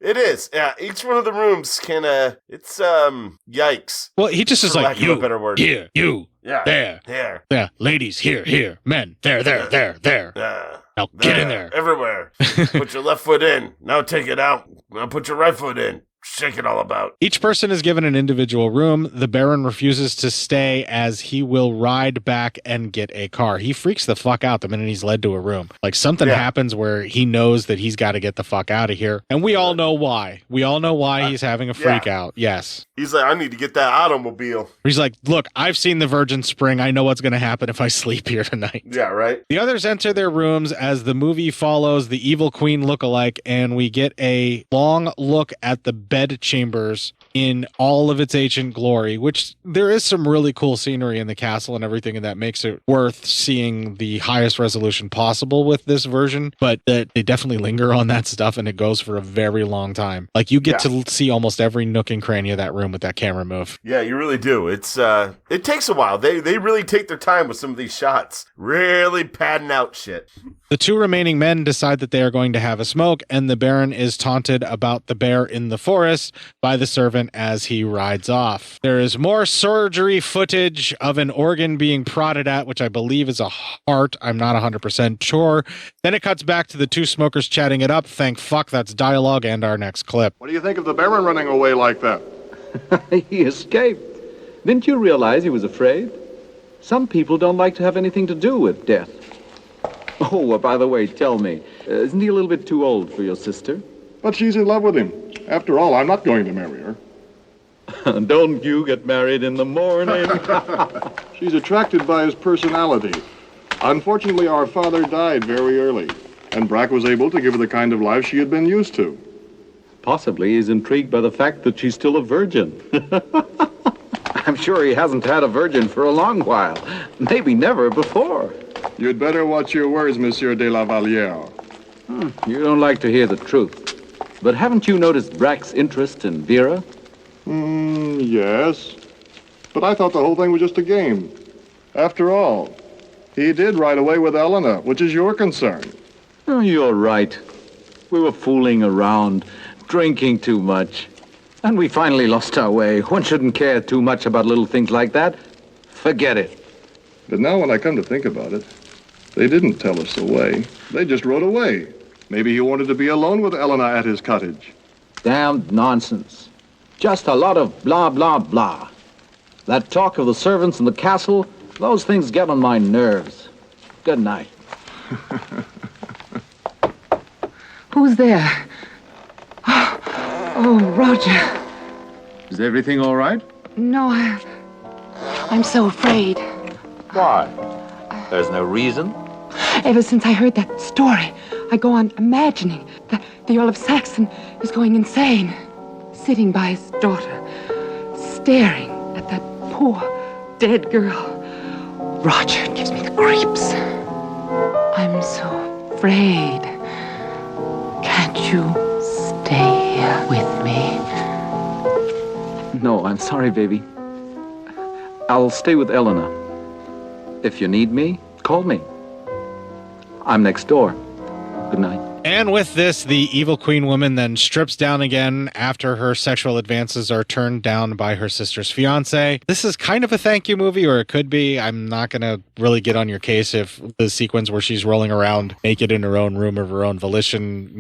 It is. Yeah, each one of the rooms can, it's, yikes. Well, he just is like, you, a better word. Here, you, yeah, there, here. Yeah, ladies, here, men, there. Now get in there. Everywhere. Put your left foot in. Now take it out. Now put your right foot in. Shake it all about. Each person is given an individual room. The Baron refuses to stay as he will ride back and get a car. He freaks the fuck out the minute he's led to a room. Like something happens where he knows that he's got to get the fuck out of here. And we all know why. We all know why he's having a freak out. Yes. He's like, I need to get that automobile. He's like, look, I've seen the Virgin Spring. I know what's going to happen if I sleep here tonight. Yeah, right. The others enter their rooms as the movie follows the Evil Queen lookalike, and we get a long look at the bed chambers in all of its ancient glory, which there is some really cool scenery in the castle and everything, and that makes it worth seeing the highest resolution possible with this version, but that they definitely linger on that stuff, and it goes for a very long time. Like you get to see almost every nook and cranny of that room with that camera move. Yeah, you really do. It's it takes a while. They really take their time with some of these shots, really padding out shit. The two remaining men decide that they are going to have a smoke, and the Baron is taunted about the bear in the forest by the servant as he rides off. There is more surgery footage of an organ being prodded at, which I believe is a heart. I'm not 100% sure. Then it cuts back to the two smokers chatting it up. Thank fuck that's dialogue and our next clip. What do you think of the Baron running away like that? He escaped. Didn't you realize he was afraid? Some people don't like to have anything to do with death. Oh, by the way, tell me, isn't he a little bit too old for your sister? But she's in love with him. After all, I'm not going to marry her. Don't you get married in the morning. She's attracted by his personality. Unfortunately, our father died very early, and Brack was able to give her the kind of life she had been used to. Possibly he's intrigued by the fact that she's still a virgin. I'm sure he hasn't had a virgin for a long while. Maybe never before. You'd better watch your words, Monsieur de la Valliere. You don't like to hear the truth. But haven't you noticed Brack's interest in Vera? Yes. But I thought the whole thing was just a game. After all, he did ride away with Elena, which is your concern. Oh, you're right. We were fooling around, drinking too much. And we finally lost our way. One shouldn't care too much about little things like that. Forget it. But now when I come to think about it, they didn't tell us the way. They just rode away. Maybe he wanted to be alone with Elena at his cottage. Damned nonsense. Just a lot of blah, blah, blah. That talk of the servants in the castle, those things get on my nerves. Good night. Who's there? Oh, Roger. Is everything all right? No, I'm so afraid. Why? There's no reason. Ever since I heard that story, I go on imagining that the Earl of Saxon is going insane, sitting by his daughter, staring at that poor, dead girl. Roger, it gives me the creeps. I'm so afraid. Can't you stay here with me? No, I'm sorry, baby. I'll stay with Elena. If you need me, call me. I'm next door. Good night. And with this, the evil queen woman then strips down again after her sexual advances are turned down by her sister's fiance. This is kind of a thank you movie, or it could be. I'm not going to really get on your case if the sequence where she's rolling around naked in her own room of her own volition,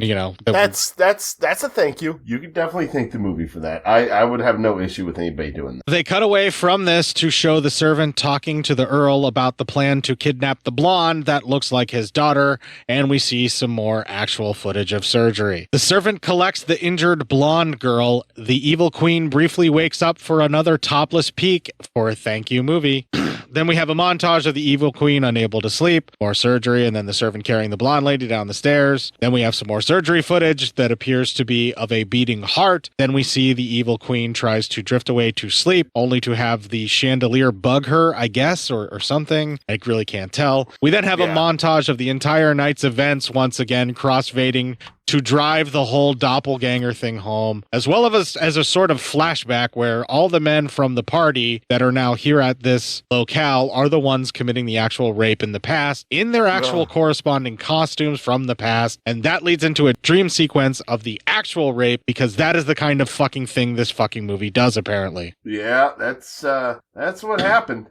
That's a thank you. You can definitely thank the movie for that. I would have no issue with anybody doing that. They cut away from this to show the servant talking to the Earl about the plan to kidnap the blonde that looks like his daughter, and we see some more actual footage of surgery. The servant collects the injured blonde girl. The evil queen briefly wakes up for another topless peek for a thank you movie. Then we have a montage of the evil queen unable to sleep, more surgery, and then the servant carrying the blonde lady down the stairs. Then we have some more surgery footage that appears to be of a beating heart. Then we see the evil queen tries to drift away to sleep, only to have the chandelier bug her, I guess, or something. I really can't tell. We then have a montage of the entire night's events, once again cross-fading to drive the whole doppelganger thing home, as well as a sort of flashback where all the men from the party that are now here at this locale are the ones committing the actual rape in the past in their actual corresponding costumes from the past. And that leads into a dream sequence of the actual rape, because that is the kind of fucking thing this fucking movie does, apparently. Yeah, that's what happened.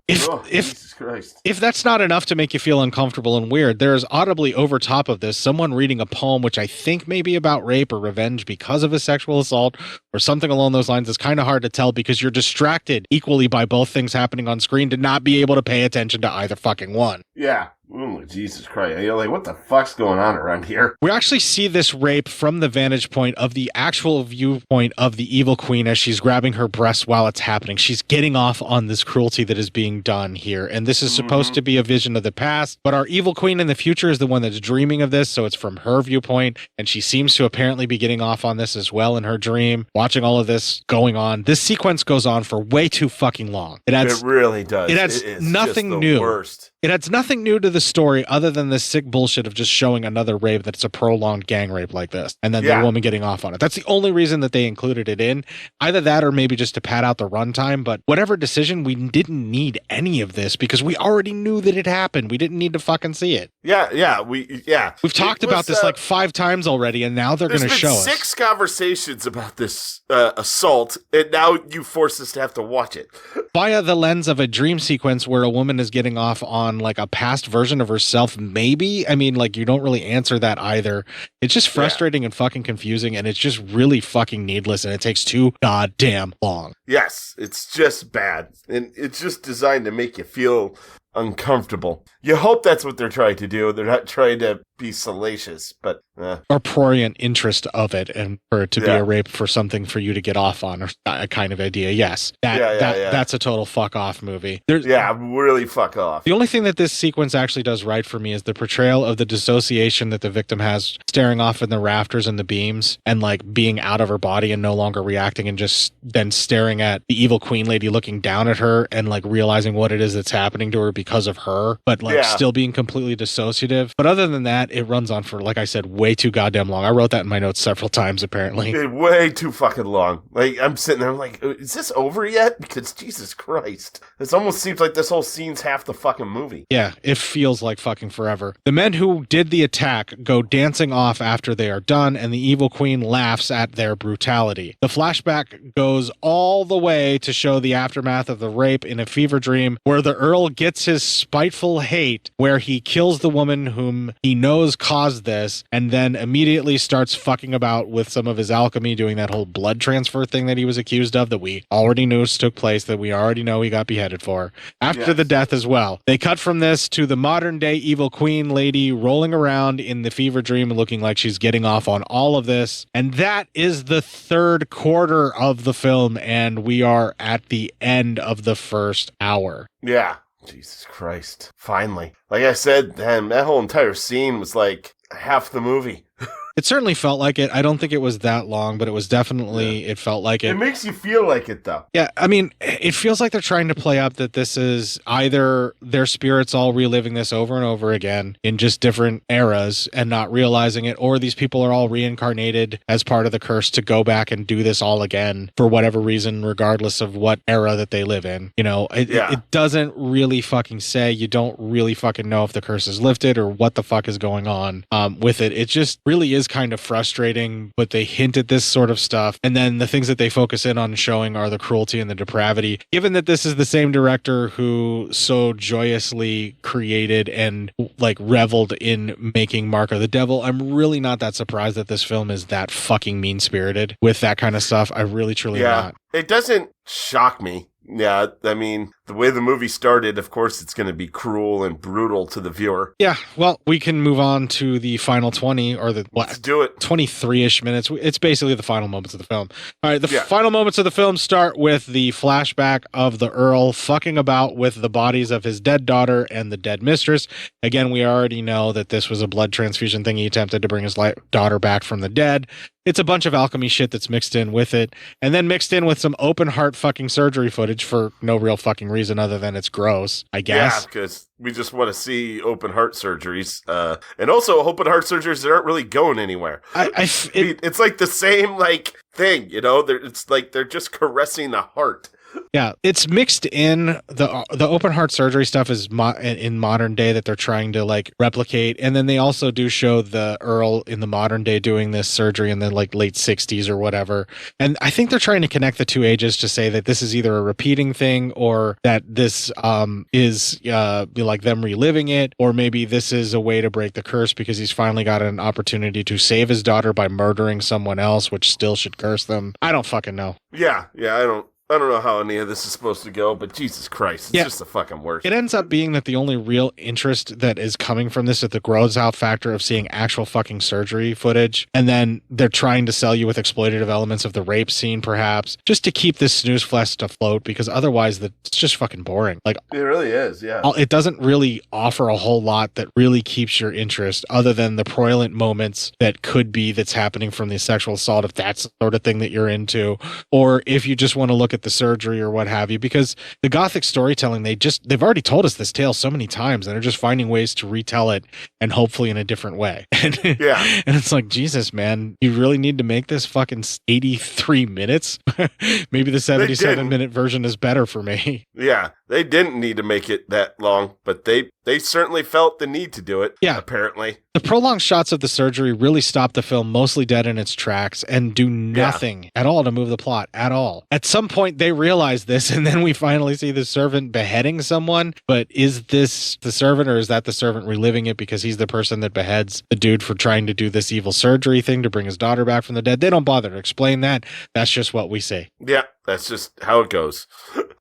Jesus Christ. If that's not enough to make you feel uncomfortable and weird, there is audibly over top of this someone reading a poem which I think may be about rape or revenge because of a sexual assault or something along those lines. It's kind of hard to tell because you're distracted equally by both things happening on screen to not be able to pay attention to either fucking one. Yeah. Oh, Jesus Christ. You're like, what the fuck's going on around here? We actually see this rape from the vantage point of the actual viewpoint of the evil queen as she's grabbing her breasts while it's happening. She's getting off on this cruelty that is being done here. And this is supposed to be a vision of the past, but our evil queen in the future is the one that's dreaming of this. So it's from her viewpoint. And she seems to apparently be getting off on this as well in her dream, watching all of this going on. This sequence goes on for way too fucking long. It really does. It adds nothing new. Worst. It adds nothing new to the story other than this sick bullshit of just showing another rape that's a prolonged gang rape like this. And then the woman getting off on it. That's the only reason that they included it in. Either that or maybe just to pad out the runtime. But whatever decision, we didn't need any of this because we already knew that it happened. We didn't need to fucking see it. We've talked about this like 5 times already, and now they're going to show us. 6 conversations about this assault, and now you force us to have to watch it. Via the lens of a dream sequence where a woman is getting off on like a past version of herself, maybe. I mean, like, you don't really answer that either. It's just frustrating and fucking confusing, and it's just really fucking needless, and it takes too goddamn long. Yes, it's just bad. And it's just designed to make you feel uncomfortable. You hope that's what they're trying to do. They're not trying to be salacious, but or prurient interest of it, and for it to be a rape for something for you to get off on, or a kind of idea. Yes, that's a total fuck off movie. Really fuck off. The only thing that this sequence actually does right for me is the portrayal of the dissociation that the victim has, staring off in the rafters and the beams, and like being out of her body and no longer reacting, and just then staring at the evil queen lady looking down at her and like realizing what it is that's happening to her because of her, but like still being completely dissociative. But other than that, it runs on for, like I said, way too goddamn long. I wrote that in my notes several times, apparently. Way too fucking long. Like, I'm sitting there, I'm like, is this over yet? Because Jesus Christ. This almost seems like this whole scene's half the fucking movie. Yeah, it feels like fucking forever. The men who did the attack go dancing off after they are done, and the evil queen laughs at their brutality. The flashback goes all the way to show the aftermath of the rape in a fever dream, where the Earl gets his spiteful hate, where he kills the woman whom he knows caused this, and then immediately starts fucking about with some of his alchemy, doing that whole blood transfer thing that he was accused of, that we already knew took place, that we already know he got beheaded for, after the death as well. They cut from this to the modern day evil queen lady rolling around in the fever dream, looking like she's getting off on all of this. And that is the third quarter of the film, and we are at the end of the first hour. Yeah. Jesus Christ. Finally. Like I said, man, that whole entire scene was like half the movie. It certainly felt like it. I don't think it was that long, but it was definitely, it felt like it. It makes you feel like it, though. Yeah, I mean, it feels like they're trying to play up that this is either their spirits all reliving this over and over again in just different eras and not realizing it, or these people are all reincarnated as part of the curse to go back and do this all again for whatever reason, regardless of what era that they live in. You know, it doesn't really fucking say. You don't really fucking know if the curse is lifted or what the fuck is going on with it. It just really is kind of frustrating, but they hint at this sort of stuff. And then the things that they focus in on showing are the cruelty and the depravity. Given that this is the same director who so joyously created and like reveled in making Mark of the Devil, I'm really not that surprised that this film is that fucking mean-spirited with that kind of stuff. I really, truly not. It doesn't shock me. Yeah, I mean, the way the movie started, of course, it's going to be cruel and brutal to the viewer. Yeah, well, we can move on to the final 20 or the Let's do it. 23-ish minutes. It's basically the final moments of the film. All right, the final moments of the film start with the flashback of the Earl fucking about with the bodies of his dead daughter and the dead mistress. Again, we already know that this was a blood transfusion thing. He attempted to bring his daughter back from the dead. It's a bunch of alchemy shit that's mixed in with it, and then mixed in with some open heart fucking surgery footage for no real fucking reason other than it's gross, I guess. Yeah, because we just want to see open heart surgeries, and also open heart surgeries that aren't really going anywhere. It's like the same like thing, you know. It's like they're just caressing the heart. Yeah, it's mixed in. The open heart surgery stuff is in modern day that they're trying to like replicate, and then they also do show the Earl in the modern day doing this surgery in the like late 60s or whatever. And I think they're trying to connect the two ages to say that this is either a repeating thing or that this is like them reliving it, or maybe this is a way to break the curse because he's finally got an opportunity to save his daughter by murdering someone else, which still should curse them. I don't fucking know. Yeah, I don't know how any of this is supposed to go, but Jesus Christ, it's just the fucking worst. It ends up being that the only real interest that is coming from this is the grows out factor of seeing actual fucking surgery footage. And then they're trying to sell you with exploitative elements of the rape scene, perhaps, just to keep this snooze fest afloat, because otherwise it's just fucking boring. Like, it really is, yeah. It doesn't really offer a whole lot that really keeps your interest other than the proilent moments that could be that's happening from the sexual assault, if that's the sort of thing that you're into, or if you just want to look at the surgery or what have you, because the Gothic storytelling, they've already told us this tale so many times, and they're just finding ways to retell it, and hopefully in a different way. And it's like, Jesus, man, you really need to make this fucking 83 minutes? Maybe the 77-minute version is better for me. Yeah, they didn't need to make it that long, but they certainly felt the need to do it, apparently. The prolonged shots of the surgery really stop the film mostly dead in its tracks and do nothing at all to move the plot at all. At some point, they realize this, and then we finally see the servant beheading someone. But is this the servant, or is that the servant reliving it because he's the person that beheads the dude for trying to do this evil surgery thing to bring his daughter back from the dead? They don't bother to explain that. That's just what we see. Yeah, that's just how it goes.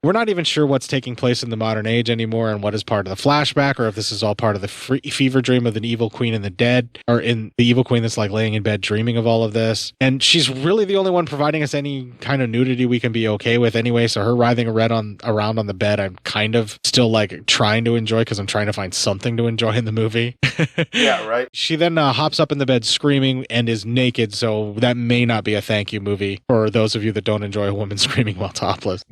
We're not even sure what's taking place in the modern age anymore and what is part of the flashback, or if this is all part of the fever dream of an evil queen in the dead, or in the evil queen that's like laying in bed dreaming of all of this. And she's really the only one providing us any kind of nudity we can be okay with anyway. So her writhing around on the bed, I'm kind of still like trying to enjoy because I'm trying to find something to enjoy in the movie. Yeah, right. She then hops up in the bed screaming and is naked. So that may not be a thank you movie for those of you that don't enjoy a woman screaming while topless.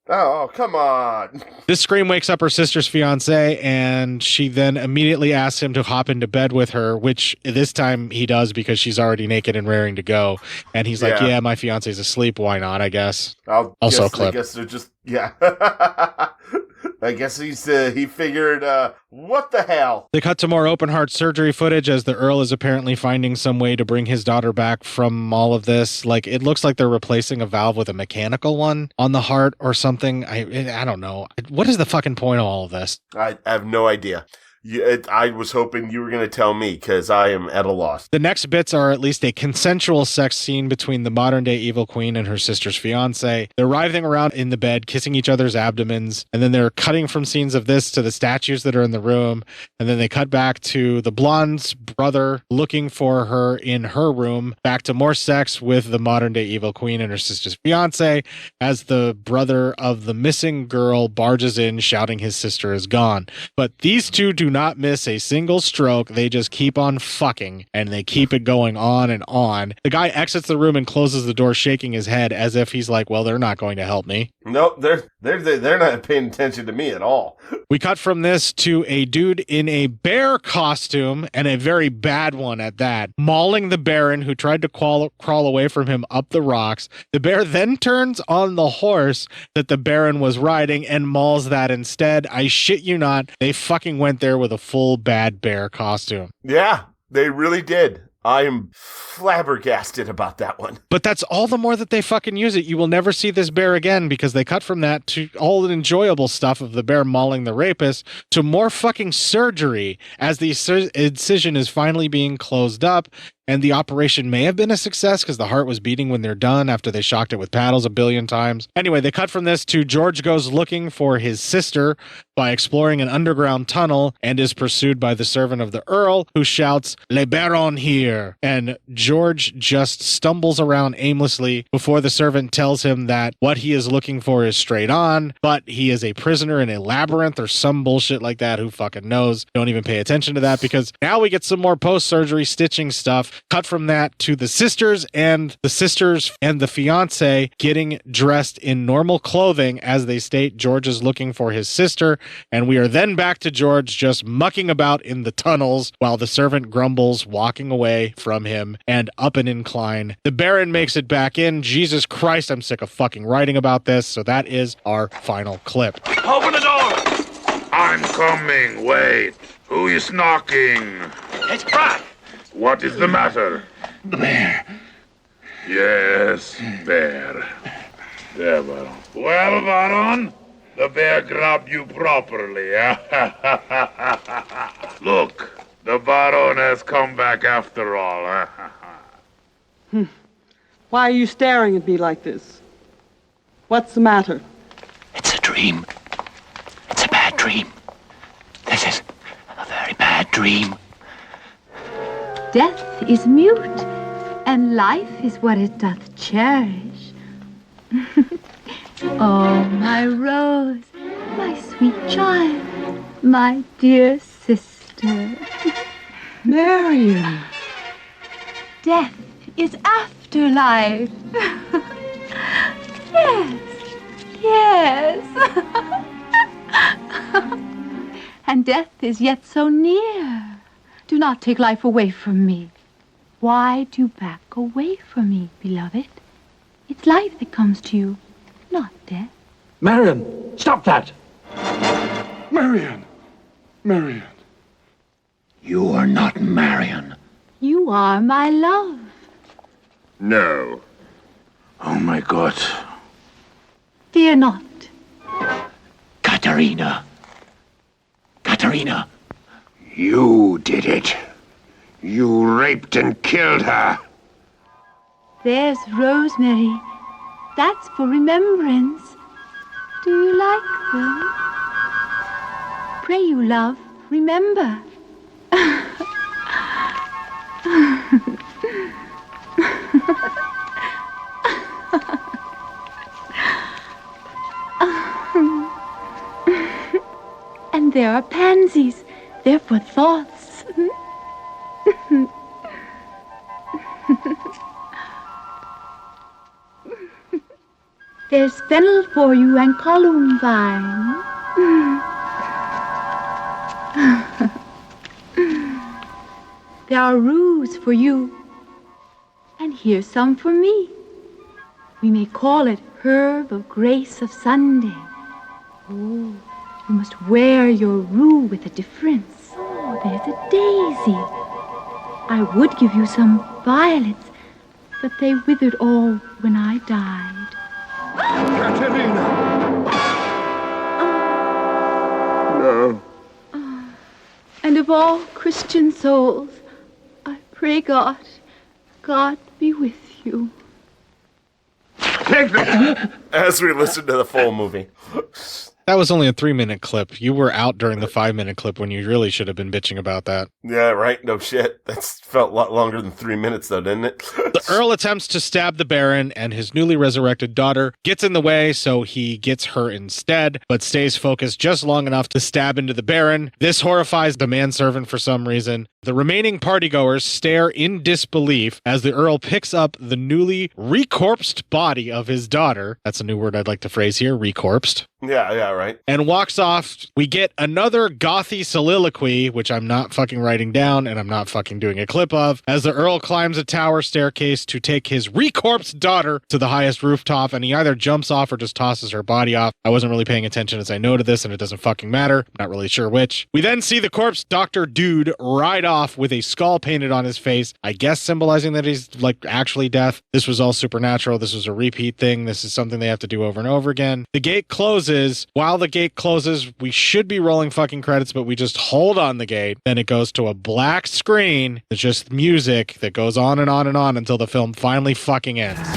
Oh, come on. This scream wakes up her sister's fiance, and she then immediately asks him to hop into bed with her, which this time he does because she's already naked and raring to go. And he's like, yeah, my fiance's asleep. Why not, I guess. Also clip. I guess they're just, I guess he figured, what the hell? They cut to more open heart surgery footage as the Earl is apparently finding some way to bring his daughter back from all of this. Like, it looks like they're replacing a valve with a mechanical one on the heart or something. I don't know. What is the fucking point of all of this? I have no idea. I was hoping you were going to tell me because I am at a loss. The next bits are at least a consensual sex scene between the modern day evil queen and her sister's fiance. They're writhing around in the bed, kissing each other's abdomens, and then they're cutting from scenes of this to the statues that are in the room, and then they cut back to the blonde's brother looking for her in her room, back to more sex with the modern day evil queen and her sister's fiance as the brother of the missing girl barges in shouting his sister is gone. But these two do not miss a single stroke. They just keep on fucking, and they keep it going on and on. The guy exits the room and closes the door, shaking his head as if he's like, well, they're not going to help me. Nope, they're not paying attention to me at all. We cut from this to a dude in a bear costume, and a very bad one at that, mauling the Baron, who tried to crawl away from him up the rocks. The bear then turns on the horse that the Baron was riding and mauls that instead. I shit you not, they fucking went there with a full bad bear costume. Yeah, they really did. I am flabbergasted about that one. But that's all the more that they fucking use it. You will never see this bear again, because they cut from that to all the enjoyable stuff of the bear mauling the rapist to more fucking surgery as the incision is finally being closed up. And the operation may have been a success because the heart was beating when they're done after they shocked it with paddles a billion times. Anyway, they cut from this to George goes looking for his sister by exploring an underground tunnel and is pursued by the servant of the Earl, who shouts, "Le Baron here!" And George just stumbles around aimlessly before the servant tells him that what he is looking for is straight on, but he is a prisoner in a labyrinth or some bullshit like that. Who fucking knows? Don't even pay attention to that, because now we get some more post-surgery stitching stuff. Cut from that to the sisters and the fiance getting dressed in normal clothing as they state George is looking for his sister. And we are then back to George just mucking about in the tunnels while the servant grumbles, walking away from him and up an incline. The Baron makes it back in. Jesus Christ, I'm sick of fucking writing about this. So that is our final clip. Open the door! I'm coming. Wait. Who is knocking? It's Brack. What is the matter? The bear. Yes, bear. There, Baron. Well, Baron, the bear grabbed you properly. Look, the Baron has come back after all. Why are you staring at me like this? What's the matter? It's a dream. It's a bad dream. This is a very bad dream. Death is mute, and life is what it doth cherish. Oh, my rose, my sweet child, my dear sister. Marion. Death is afterlife. Yes. And death is yet so near. Do not take life away from me. Why do you back away from me, beloved? It's life that comes to you, not death. Marion, stop that! Marion! Marion! You are not Marion. You are my love. No. Oh, my God. Fear not. Katerina. Katerina. You did it. You raped and killed her. There's Rosemary. That's for remembrance. Do you like them? Pray you, love, remember. And there are pansies. They're for thoughts. There's fennel for you and columbine. There are ruse for you. And here's some for me. We may call it herb of grace of Sunday. Oh, you must wear your rue with a difference. Oh, there's a daisy. I would give you some violets, but they withered all when I died. Katerina! No. And of all Christian souls, I pray God be with you. As we listen to the full movie. That was only a 3-minute clip. You were out during the 5-minute clip when you really should have been bitching about that. Yeah, right. No shit. That's felt a lot longer than 3 minutes, though, didn't it? The Earl attempts to stab the Baron, and his newly resurrected daughter gets in the way, so he gets her instead, but stays focused just long enough to stab into the Baron. This horrifies the manservant for some reason. The remaining partygoers stare in disbelief as the Earl picks up the newly recorpsed body of his daughter. That's a new word I'd like to phrase here, recorpsed. Yeah, right. And walks off. We get another gothy soliloquy, which I'm not fucking writing down and I'm not fucking doing a clip of, as the Earl climbs a tower staircase to take his recorpsed daughter to the highest rooftop, and he either jumps off or just tosses her body off. I wasn't really paying attention as I noted this, and it doesn't fucking matter. Not really sure which. We then see the corpse Dr. Dude ride off with a skull painted on his face, I guess symbolizing that he's like actually death. This was all supernatural. This was a repeat thing. This is something they have to do over and over again. The gate closes. While the gate closes, we should be rolling fucking credits, but we just hold on the gate. Then it goes to a black screen. It's just music that goes on and on and on until the film finally fucking ends.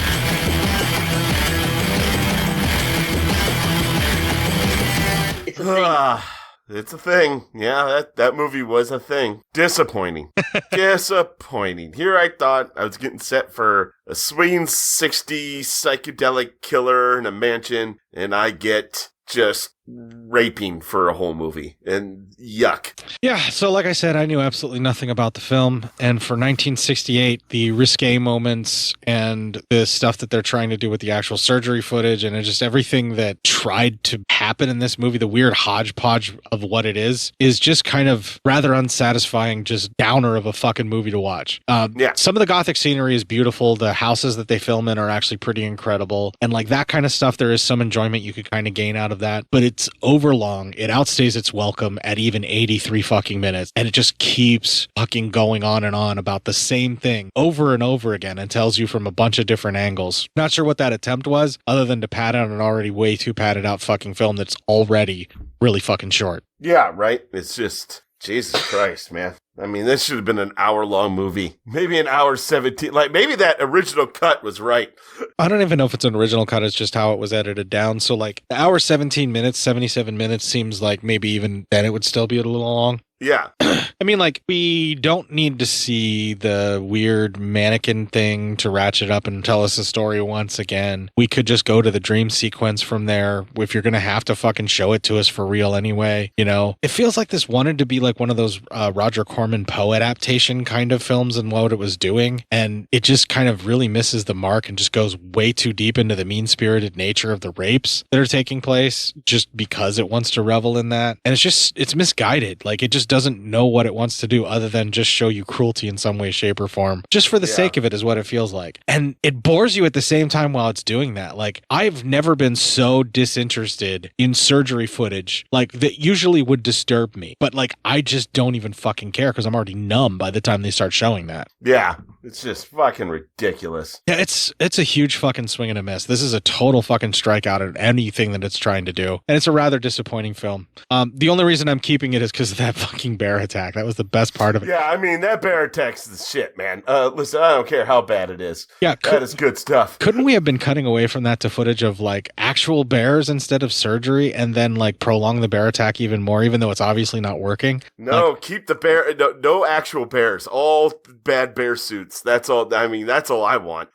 It's a thing. Yeah, that movie was a thing. Disappointing. Disappointing. Here I thought I was getting set for a swinging 60s psychedelic killer in a mansion, and I get just raping for a whole movie, and yuck. Yeah, so like I said, I knew absolutely nothing about the film, and for 1968, the risque moments and the stuff that they're trying to do with the actual surgery footage and just everything that tried to happen in this movie, the weird hodgepodge of what it is just kind of rather unsatisfying, just downer of a fucking movie to watch. Some of the gothic scenery is beautiful. The houses that they film in are actually pretty incredible, and like that kind of stuff, there is some enjoyment you could kind of gain out of that, but it's overlong. It outstays its welcome at even 83 fucking minutes, and it just keeps fucking going on and on about the same thing over and over again and tells you from a bunch of different angles. Not sure what that attempt was, other than to pad out an already way too padded out fucking film that's already really fucking short. Yeah, right. It's just, Jesus Christ, man. I mean, this should have been an hour-long movie. Maybe an hour 17. Like, maybe that original cut was right. I don't even know if it's an original cut. It's just how it was edited down. So, like, the hour 17 minutes, 77 minutes seems like maybe even then it would still be a little long. Yeah. I mean, like, we don't need to see the weird mannequin thing to ratchet up and tell us a story once again. We could just go to the dream sequence from there if you're going to have to fucking show it to us for real anyway. You know, it feels like this wanted to be like one of those Roger Corman Poe adaptation kind of films and what it was doing. And it just kind of really misses the mark and just goes way too deep into the mean-spirited nature of the rapes that are taking place just because it wants to revel in that. And it's misguided. Like, it just doesn't know what it wants to do other than just show you cruelty in some way, shape, or form. Just for the sake of it is what it feels like. And it bores you at the same time while it's doing that. Like, I've never been so disinterested in surgery footage, like, that usually would disturb me. But, like, I just don't even fucking care because I'm already numb by the time they start showing that. Yeah. It's just fucking ridiculous. Yeah, it's a huge fucking swing and a miss. This is a total fucking strikeout at anything that it's trying to do. And it's a rather disappointing film. The only reason I'm keeping it is because of that fucking bear attack. That was the best part of it. Yeah, I mean, that bear attack's the shit, man. Listen, I don't care how bad it is. Yeah, that is good stuff. Couldn't we have been cutting away from that to footage of, like, actual bears instead of surgery and then, like, prolong the bear attack even more, even though it's obviously not working? No, keep the bear. No actual bears. All bad bear suits. That's all. I mean, that's all I want.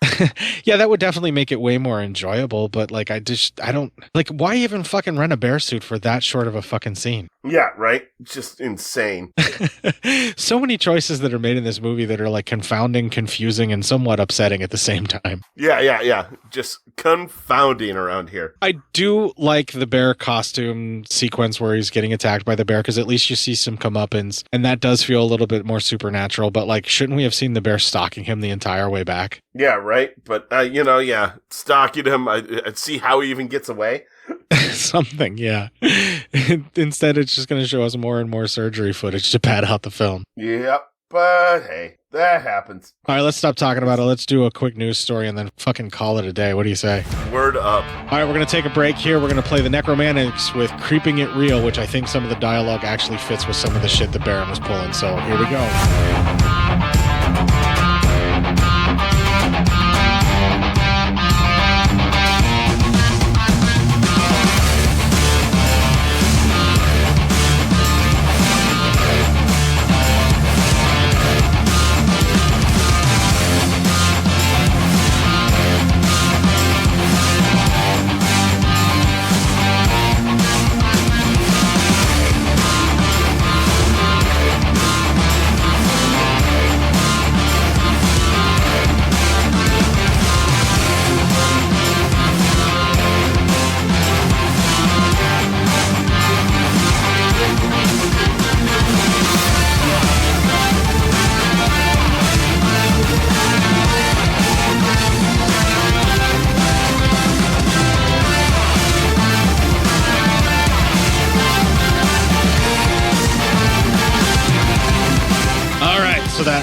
Yeah, that would definitely make it way more enjoyable. But, like, I don't, like, why even fucking rent a bear suit for that short of a fucking scene? Yeah, right? Just insane. So many choices that are made in this movie that are, like, confounding, confusing, and somewhat upsetting at the same time. Yeah. Just confounding around here. I do like the bear costume sequence where he's getting attacked by the bear, because at least you see some comeuppance, and that does feel a little bit more supernatural. But, like, shouldn't we have seen the bear stalking him the entire way back? Yeah, right? But, stalking him, I'd see how he even gets away. Something, yeah. Instead, it's just going to show us more and more surgery footage to pad out the film. Yep, but hey, that happens. All right, let's stop talking about it. Let's do a quick news story and then fucking call it a day. What do you say? Word up. All right, we're going to take a break here. We're going to play the Necromantics with Creeping It Real, which I think some of the dialogue actually fits with some of the shit that Baron was pulling. So here we go.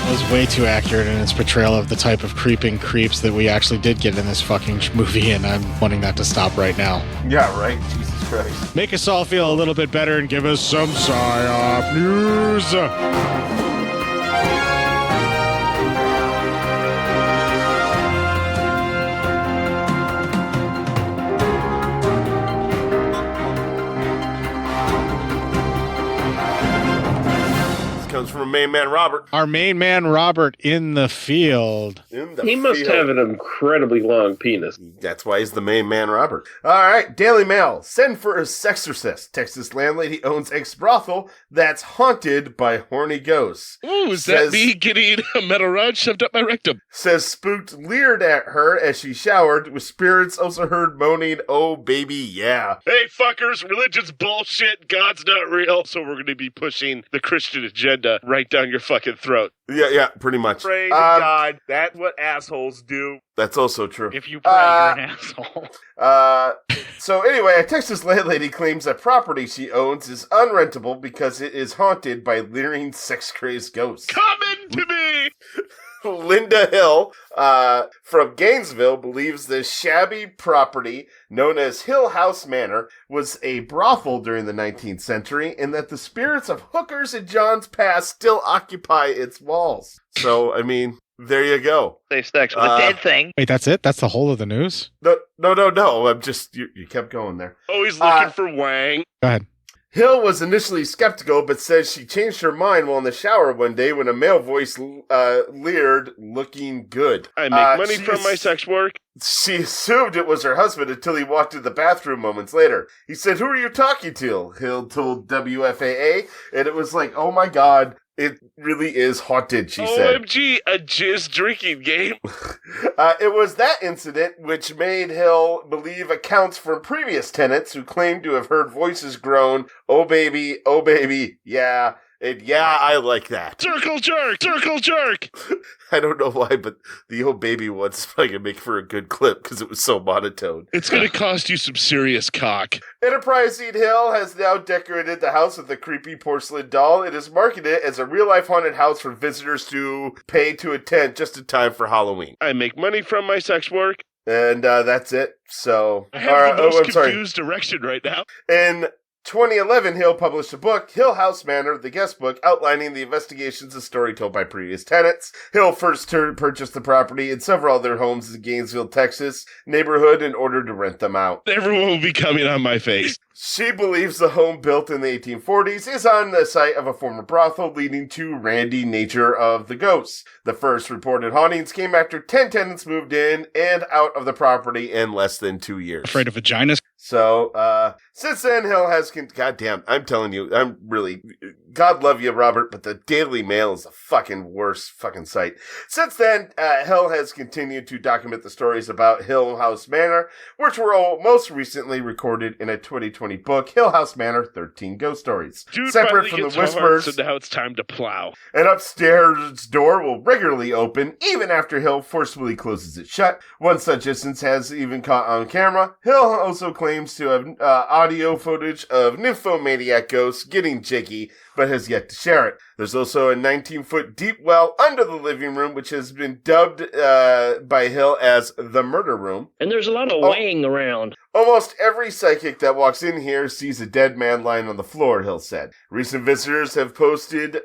was way too accurate in its portrayal of the type of creeping creeps that we actually did get in this fucking movie, and I'm wanting that to stop right now. Yeah, right? Jesus Christ. Make us all feel a little bit better and give us some PSYOP news. Comes from our main man, Robert. Our main man, Robert, in the field. He must have an incredibly long penis. That's why he's the main man, Robert. All right, Daily Mail. Send for a sexorcist. Texas landlady owns ex-brothel that's haunted by horny ghosts. Ooh, is that me getting a metal rod shoved up my rectum? Says spooked leered at her as she showered, with spirits also heard moaning, "Oh, baby, yeah." Hey, fuckers, religion's bullshit. God's not real. So we're going to be pushing the Christian agenda right down your fucking throat. Yeah, pretty much. Pray to God. That's what assholes do. That's also true. If you pray, you're an asshole. So anyway, a Texas landlady claims that property she owns is unrentable because it is haunted by leering sex-crazed ghosts. Come into me! Linda Hill from Gainesville believes the shabby property known as Hill House Manor was a brothel during the 19th century and that the spirits of hookers in John's past still occupy its walls. So, I mean, there you go. They sex with a dead thing. Wait, that's it? That's the whole of the news? No. I'm just, you kept going there. Oh, he's looking for Wang. Go ahead. Hill was initially skeptical, but says she changed her mind while in the shower one day when a male voice leered, "Looking good." I make money from my sex work. She assumed it was her husband until he walked in the bathroom moments later. He said, "Who are you talking to?" Hill told WFAA, and it was like, oh my God, it really is haunted, she said. OMG, a jizz drinking game. It was that incident which made Hill believe accounts from previous tenants who claimed to have heard voices groan, oh baby, yeah. And yeah, I like that. Circle jerk. I don't know why, but the old baby one's probably going to make for a good clip because it was so monotone. It's going to cost you some serious cock. Enterprising Hill has now decorated the house with a creepy porcelain doll. It is marketed as a real-life haunted house for visitors to pay to attend just in time for Halloween. I make money from my sex work. And that's it. So I have the most confused direction right now. In 2011, Hill published a book, Hill House Manor, the guest book, outlining the investigations and story told by previous tenants. Hill first purchased the property and several other homes in Gainesville, Texas neighborhood in order to rent them out. Everyone will be coming on my face. She believes the home built in the 1840s is on the site of a former brothel, leading to randy nature of the ghosts. The first reported hauntings came after 10 tenants moved in and out of the property in less than 2 years. Afraid of vaginas? So, since then, Hill has... Goddamn, I'm telling you, I'm really... God love you, Robert, but the Daily Mail is the fucking worst fucking site. Since then, Hill has continued to document the stories about Hill House Manor, which were all most recently recorded in a 2020 book, Hill House Manor, 13 Ghost Stories. Dude separate from the whispers. So now it's time to plow. An upstairs door will regularly open, even after Hill forcefully closes it shut. One such instance has even caught on camera. Hill also claims to have audio footage of nymphomaniac ghosts getting jiggy, but has yet to share it. There's also a 19-foot deep well under the living room, which has been dubbed by Hill as the murder room. And there's a lot of weighing around. Almost every psychic that walks in here sees a dead man lying on the floor, Hill said. Recent visitors have posted,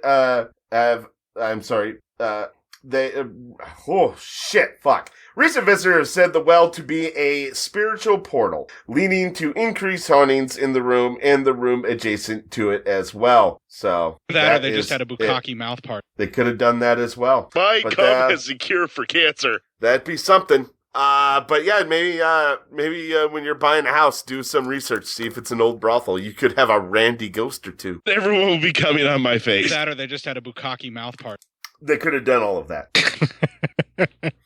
Recent visitors said the well to be a spiritual portal, leading to increased hauntings in the room and the room adjacent to it as well. So that or they just had a bukkake mouth part. They could have done that as well. My cum has a cure for cancer. That'd be something. But yeah, maybe when you're buying a house, do some research. See if it's an old brothel. You could have a randy ghost or two. Everyone will be coming on my face. That or they just had a bukkake mouth part. They could have done all of that.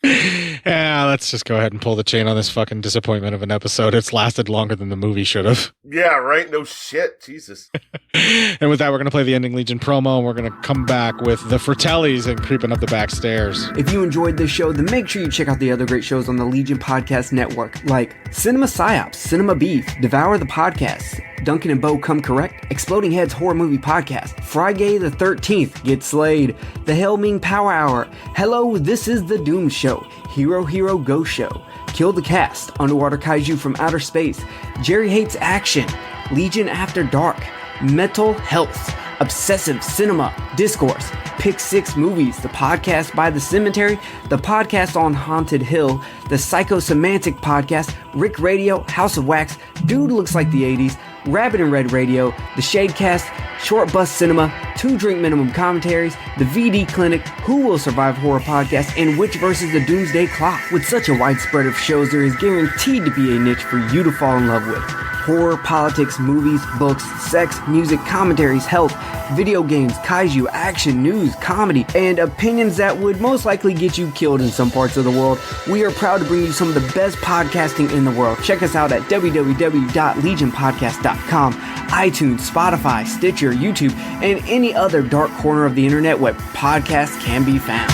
Yeah, let's just go ahead and pull the chain on this fucking disappointment of an episode. It's lasted longer than the movie should have. Yeah, right? No shit. Jesus. And with that, we're going to play the Ending Legion promo, and we're going to come back with the Fratellis and Creeping Up the Back Stairs. If you enjoyed this show, then make sure you check out the other great shows on the Legion Podcast Network, like Cinema Psyops, Cinema Beef, Devour the Podcast, Duncan and Bo Come Correct, Exploding Heads Horror Movie Podcast, Friday the 13th, Get Slayed, The Hellming Power Hour, Hello, This is the Doom Show, Hero Hero Go Show, Kill the Cast, Underwater Kaiju from Outer Space, Jerry Hates Action, Legion After Dark, Mental Health, Obsessive Cinema, Discourse, Pick Six Movies, the podcast by the Cemetery, the podcast on Haunted Hill, the Psychosemantic Podcast, Rick Radio, House of Wax, Dude Looks Like the 80s, Rabbit and Red Radio, the Shadecast, Short Bus Cinema, 2 Drink Minimum Commentaries, the VD Clinic, Who Will Survive Horror Podcast, and Witch vs. the Doomsday Clock. With such a wide spread of shows, there is guaranteed to be a niche for you to fall in love with. Horror, politics, movies, books, sex, music, commentaries, health, video games, kaiju, action, news, comedy, and opinions that would most likely get you killed in some parts of the world. We are proud to bring you some of the best podcasting in the world. Check us out at www.legionpodcast.com, iTunes, Spotify, Stitcher, YouTube, and any other dark corner of the internet where podcasts can be found.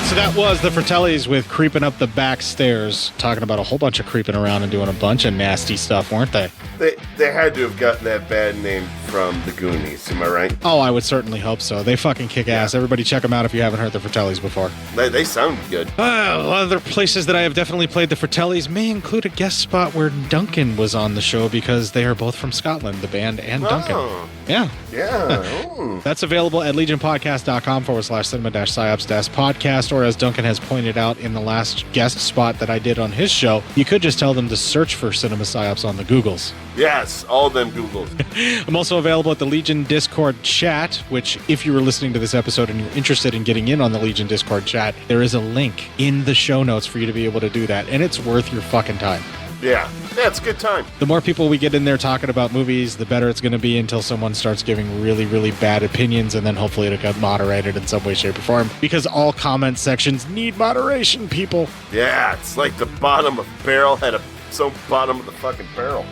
So that was the Fratellis with Creeping Up the Back Stairs, talking about a whole bunch of creeping around and doing a bunch of nasty stuff, weren't they? They had to have gotten that bad name from the Goonies, am I right? Oh, I would certainly hope so. They fucking kick ass. Everybody check them out if you haven't heard the Fratellis before. They sound good. Other places that I have definitely played the Fratellis may include a guest spot where Duncan was on the show because they are both from Scotland, the band and Duncan. Oh. Yeah. Yeah. That's available at legionpodcast.com/cinema-psyops-podcast, or as Duncan has pointed out in the last guest spot that I did on his show, you could just tell them to search for Cinema Psyops on the Googles. Yes, all them Googles. I'm also available at the Legion Discord chat, which if you were listening to this episode and you're interested in getting in on the Legion Discord chat, there is a link in the show notes for you to be able to do that, and it's worth your fucking time. Yeah, it's a good time. The more people we get in there talking about movies, the better it's going to be until someone starts giving really, really bad opinions, and then hopefully it'll get moderated in some way, shape, or form, because all comment sections need moderation, people. Yeah, it's like the bottom of barrel had a so bottom of the fucking barrel.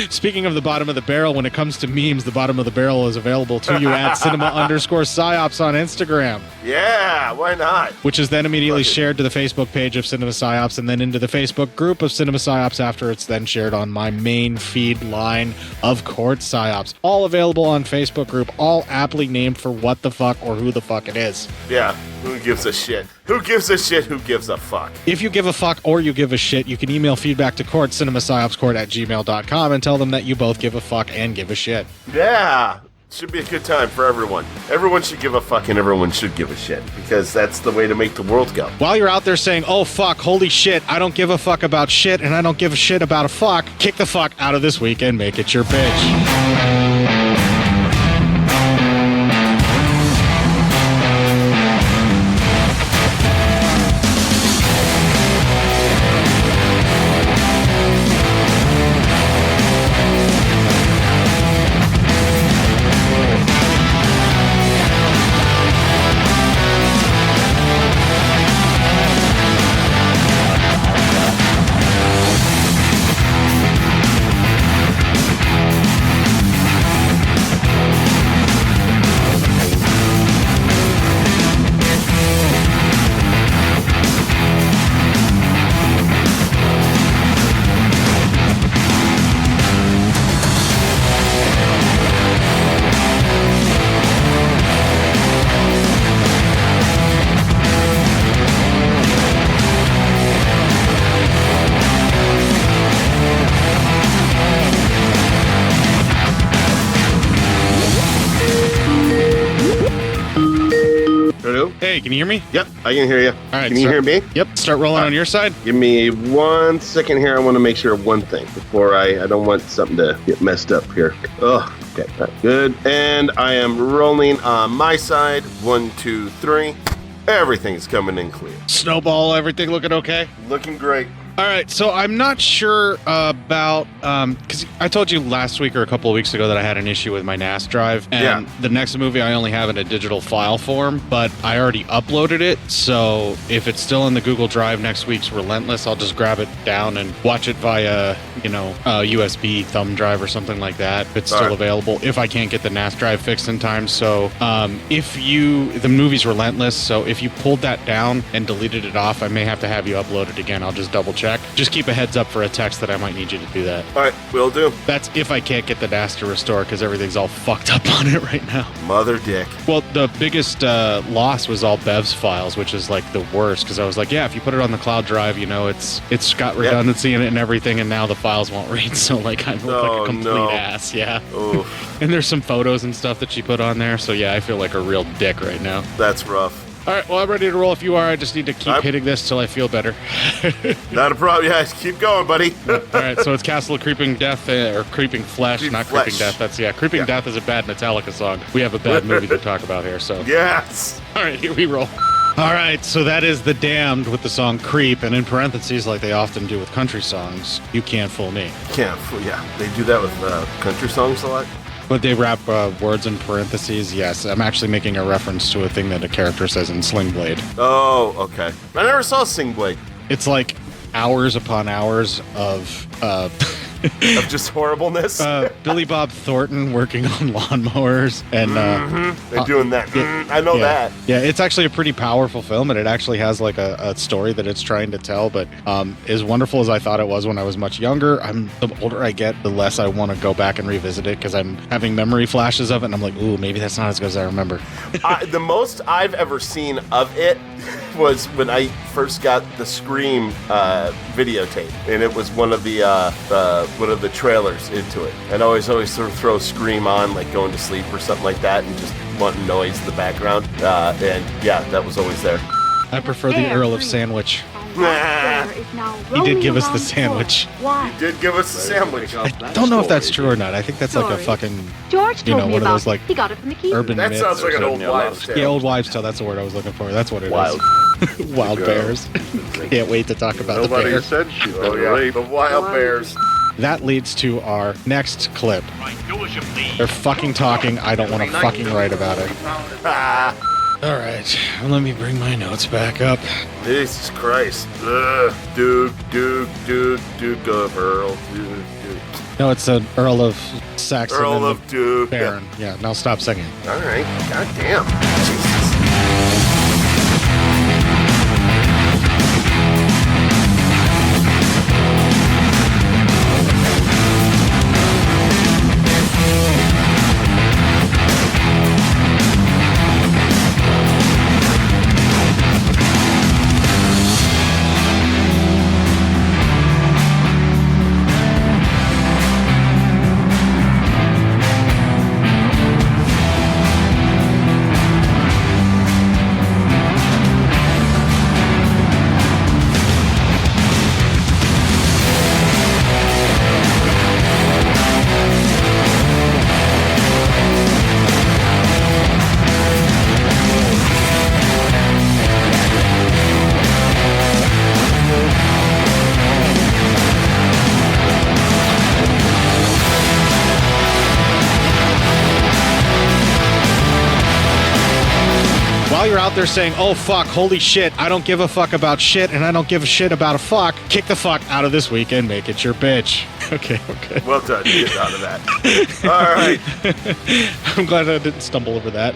Speaking of the bottom of the barrel, when it comes to memes, the bottom of the barrel is available to you at cinema_psyops on Instagram. Yeah, why not? Which is then immediately shared to the Facebook page of Cinema Psyops and then into the Facebook group of Cinema Psyops after it's then shared on my main feed line of Court Psyops. All available on Facebook group, all aptly named for what the fuck or who the fuck it is. Yeah, who gives a shit? Who gives a shit? Who gives a fuck? If you give a fuck or you give a shit, you can email feedback to Court, cinemapsyopscourt@gmail.com, and tell them that you both give a fuck and give a shit. Yeah, should be a good time for everyone. Everyone should give a fuck and everyone should give a shit, because that's the way to make the world go. While you're out there saying, oh fuck, holy shit, I don't give a fuck about shit and I don't give a shit about a fuck, kick the fuck out of this week and make it your bitch. Can you hear me? Yep, I can hear you. All right. Can you hear me? Yep. Start rolling on your side. Give me 1 second here. I want to make sure of one thing before I don't want something to get messed up here. Oh, okay. All right, good. And I am rolling on my side. 1, 2, 3. Everything's coming in clear. Snowball, everything looking okay? Looking great. All right, so I'm not sure about, because I told you last week or a couple of weeks ago that I had an issue with my NAS drive, and the next movie I only have in a digital file form, but I already uploaded it, so if it's still in the Google Drive next week's Relentless, I'll just grab it down and watch it via, USB thumb drive or something like that. If it's still available, if I can't get the NAS drive fixed in time. So the movie's Relentless, so if you pulled that down and deleted it off, I may have to have you upload it again. I'll just double check. Just keep a heads up for a text that I might need you to do that. All right, will do. That's if I can't get the NAS to restore, because everything's all fucked up on it right now. Mother dick. Well, the biggest loss was all Bev's files, which is like the worst, because I was like, yeah, if you put it on the cloud drive, it's got redundancy in it and everything, and now the files won't read, so like I look like a complete ass, yeah. And there's some photos and stuff that she put on there, so yeah, I feel like a real dick right now. That's rough. All right, well, I'm ready to roll if you are. I just need to keep hitting this till I feel better. Not a problem. Yeah, keep going, buddy. All right, so it's Castle of Creeping Death, or Creeping Flesh, Creeping Death. That's, Creeping Death is a bad Metallica song. We have a bad movie to talk about here, so. Yes. All right, here we roll. All right, so that is The Damned with the song Creep, and in parentheses, like they often do with country songs, You Can't Fool Me. Can't fool, yeah. They do that with country songs a lot. But they wrap words in parentheses, yes. I'm actually making a reference to a thing that a character says in Sling Blade. Oh, okay. I never saw Sling Blade. It's like hours upon hours of of just horribleness. Billy Bob Thornton working on lawnmowers and they're doing that. I know that. Yeah, it's actually a pretty powerful film, and it actually has like a story that it's trying to tell. But as wonderful as I thought it was when I was much younger, the older I get, the less I want to go back and revisit it, because I'm having memory flashes of it, and I'm like, ooh, maybe that's not as good as I remember. The most I've ever seen of it was when I first got the Scream videotape, and it was one of the trailers into it. And I always sort of throw Scream on, like going to sleep or something like that, and just wanting noise in the background. And yeah, that was always there. I prefer the Earl of Sandwich. He did give us the sandwich. He did give us the sandwich. I don't know if that's true or not. I think that's like a fucking, George told me one of about those like he got it from the keeper. urban That myths. sounds like an old wives' tale. Yeah, old wives' tale. That's the word I was looking for. That's what it Wild. is. Wild bears. Can't wait to talk about the Nobody bears. said she's Oh been yeah, raped. the wild bears. That leads to our next clip. Right, do as you please. They're fucking talking. I don't want to fucking write about it. All right, let me bring my notes back up. Jesus Christ. Duke of Earl. Duke. No, it's an Earl of Saxon. Earl and of Duke. Baron. Yeah, now stop singing. All right. God damn. Jesus. While you're out there saying, oh fuck, holy shit, I don't give a fuck about shit, and I don't give a shit about a fuck, kick the fuck out of this week and make it your bitch. Okay. Well done. Get out of that. All right. I'm glad I didn't stumble over that.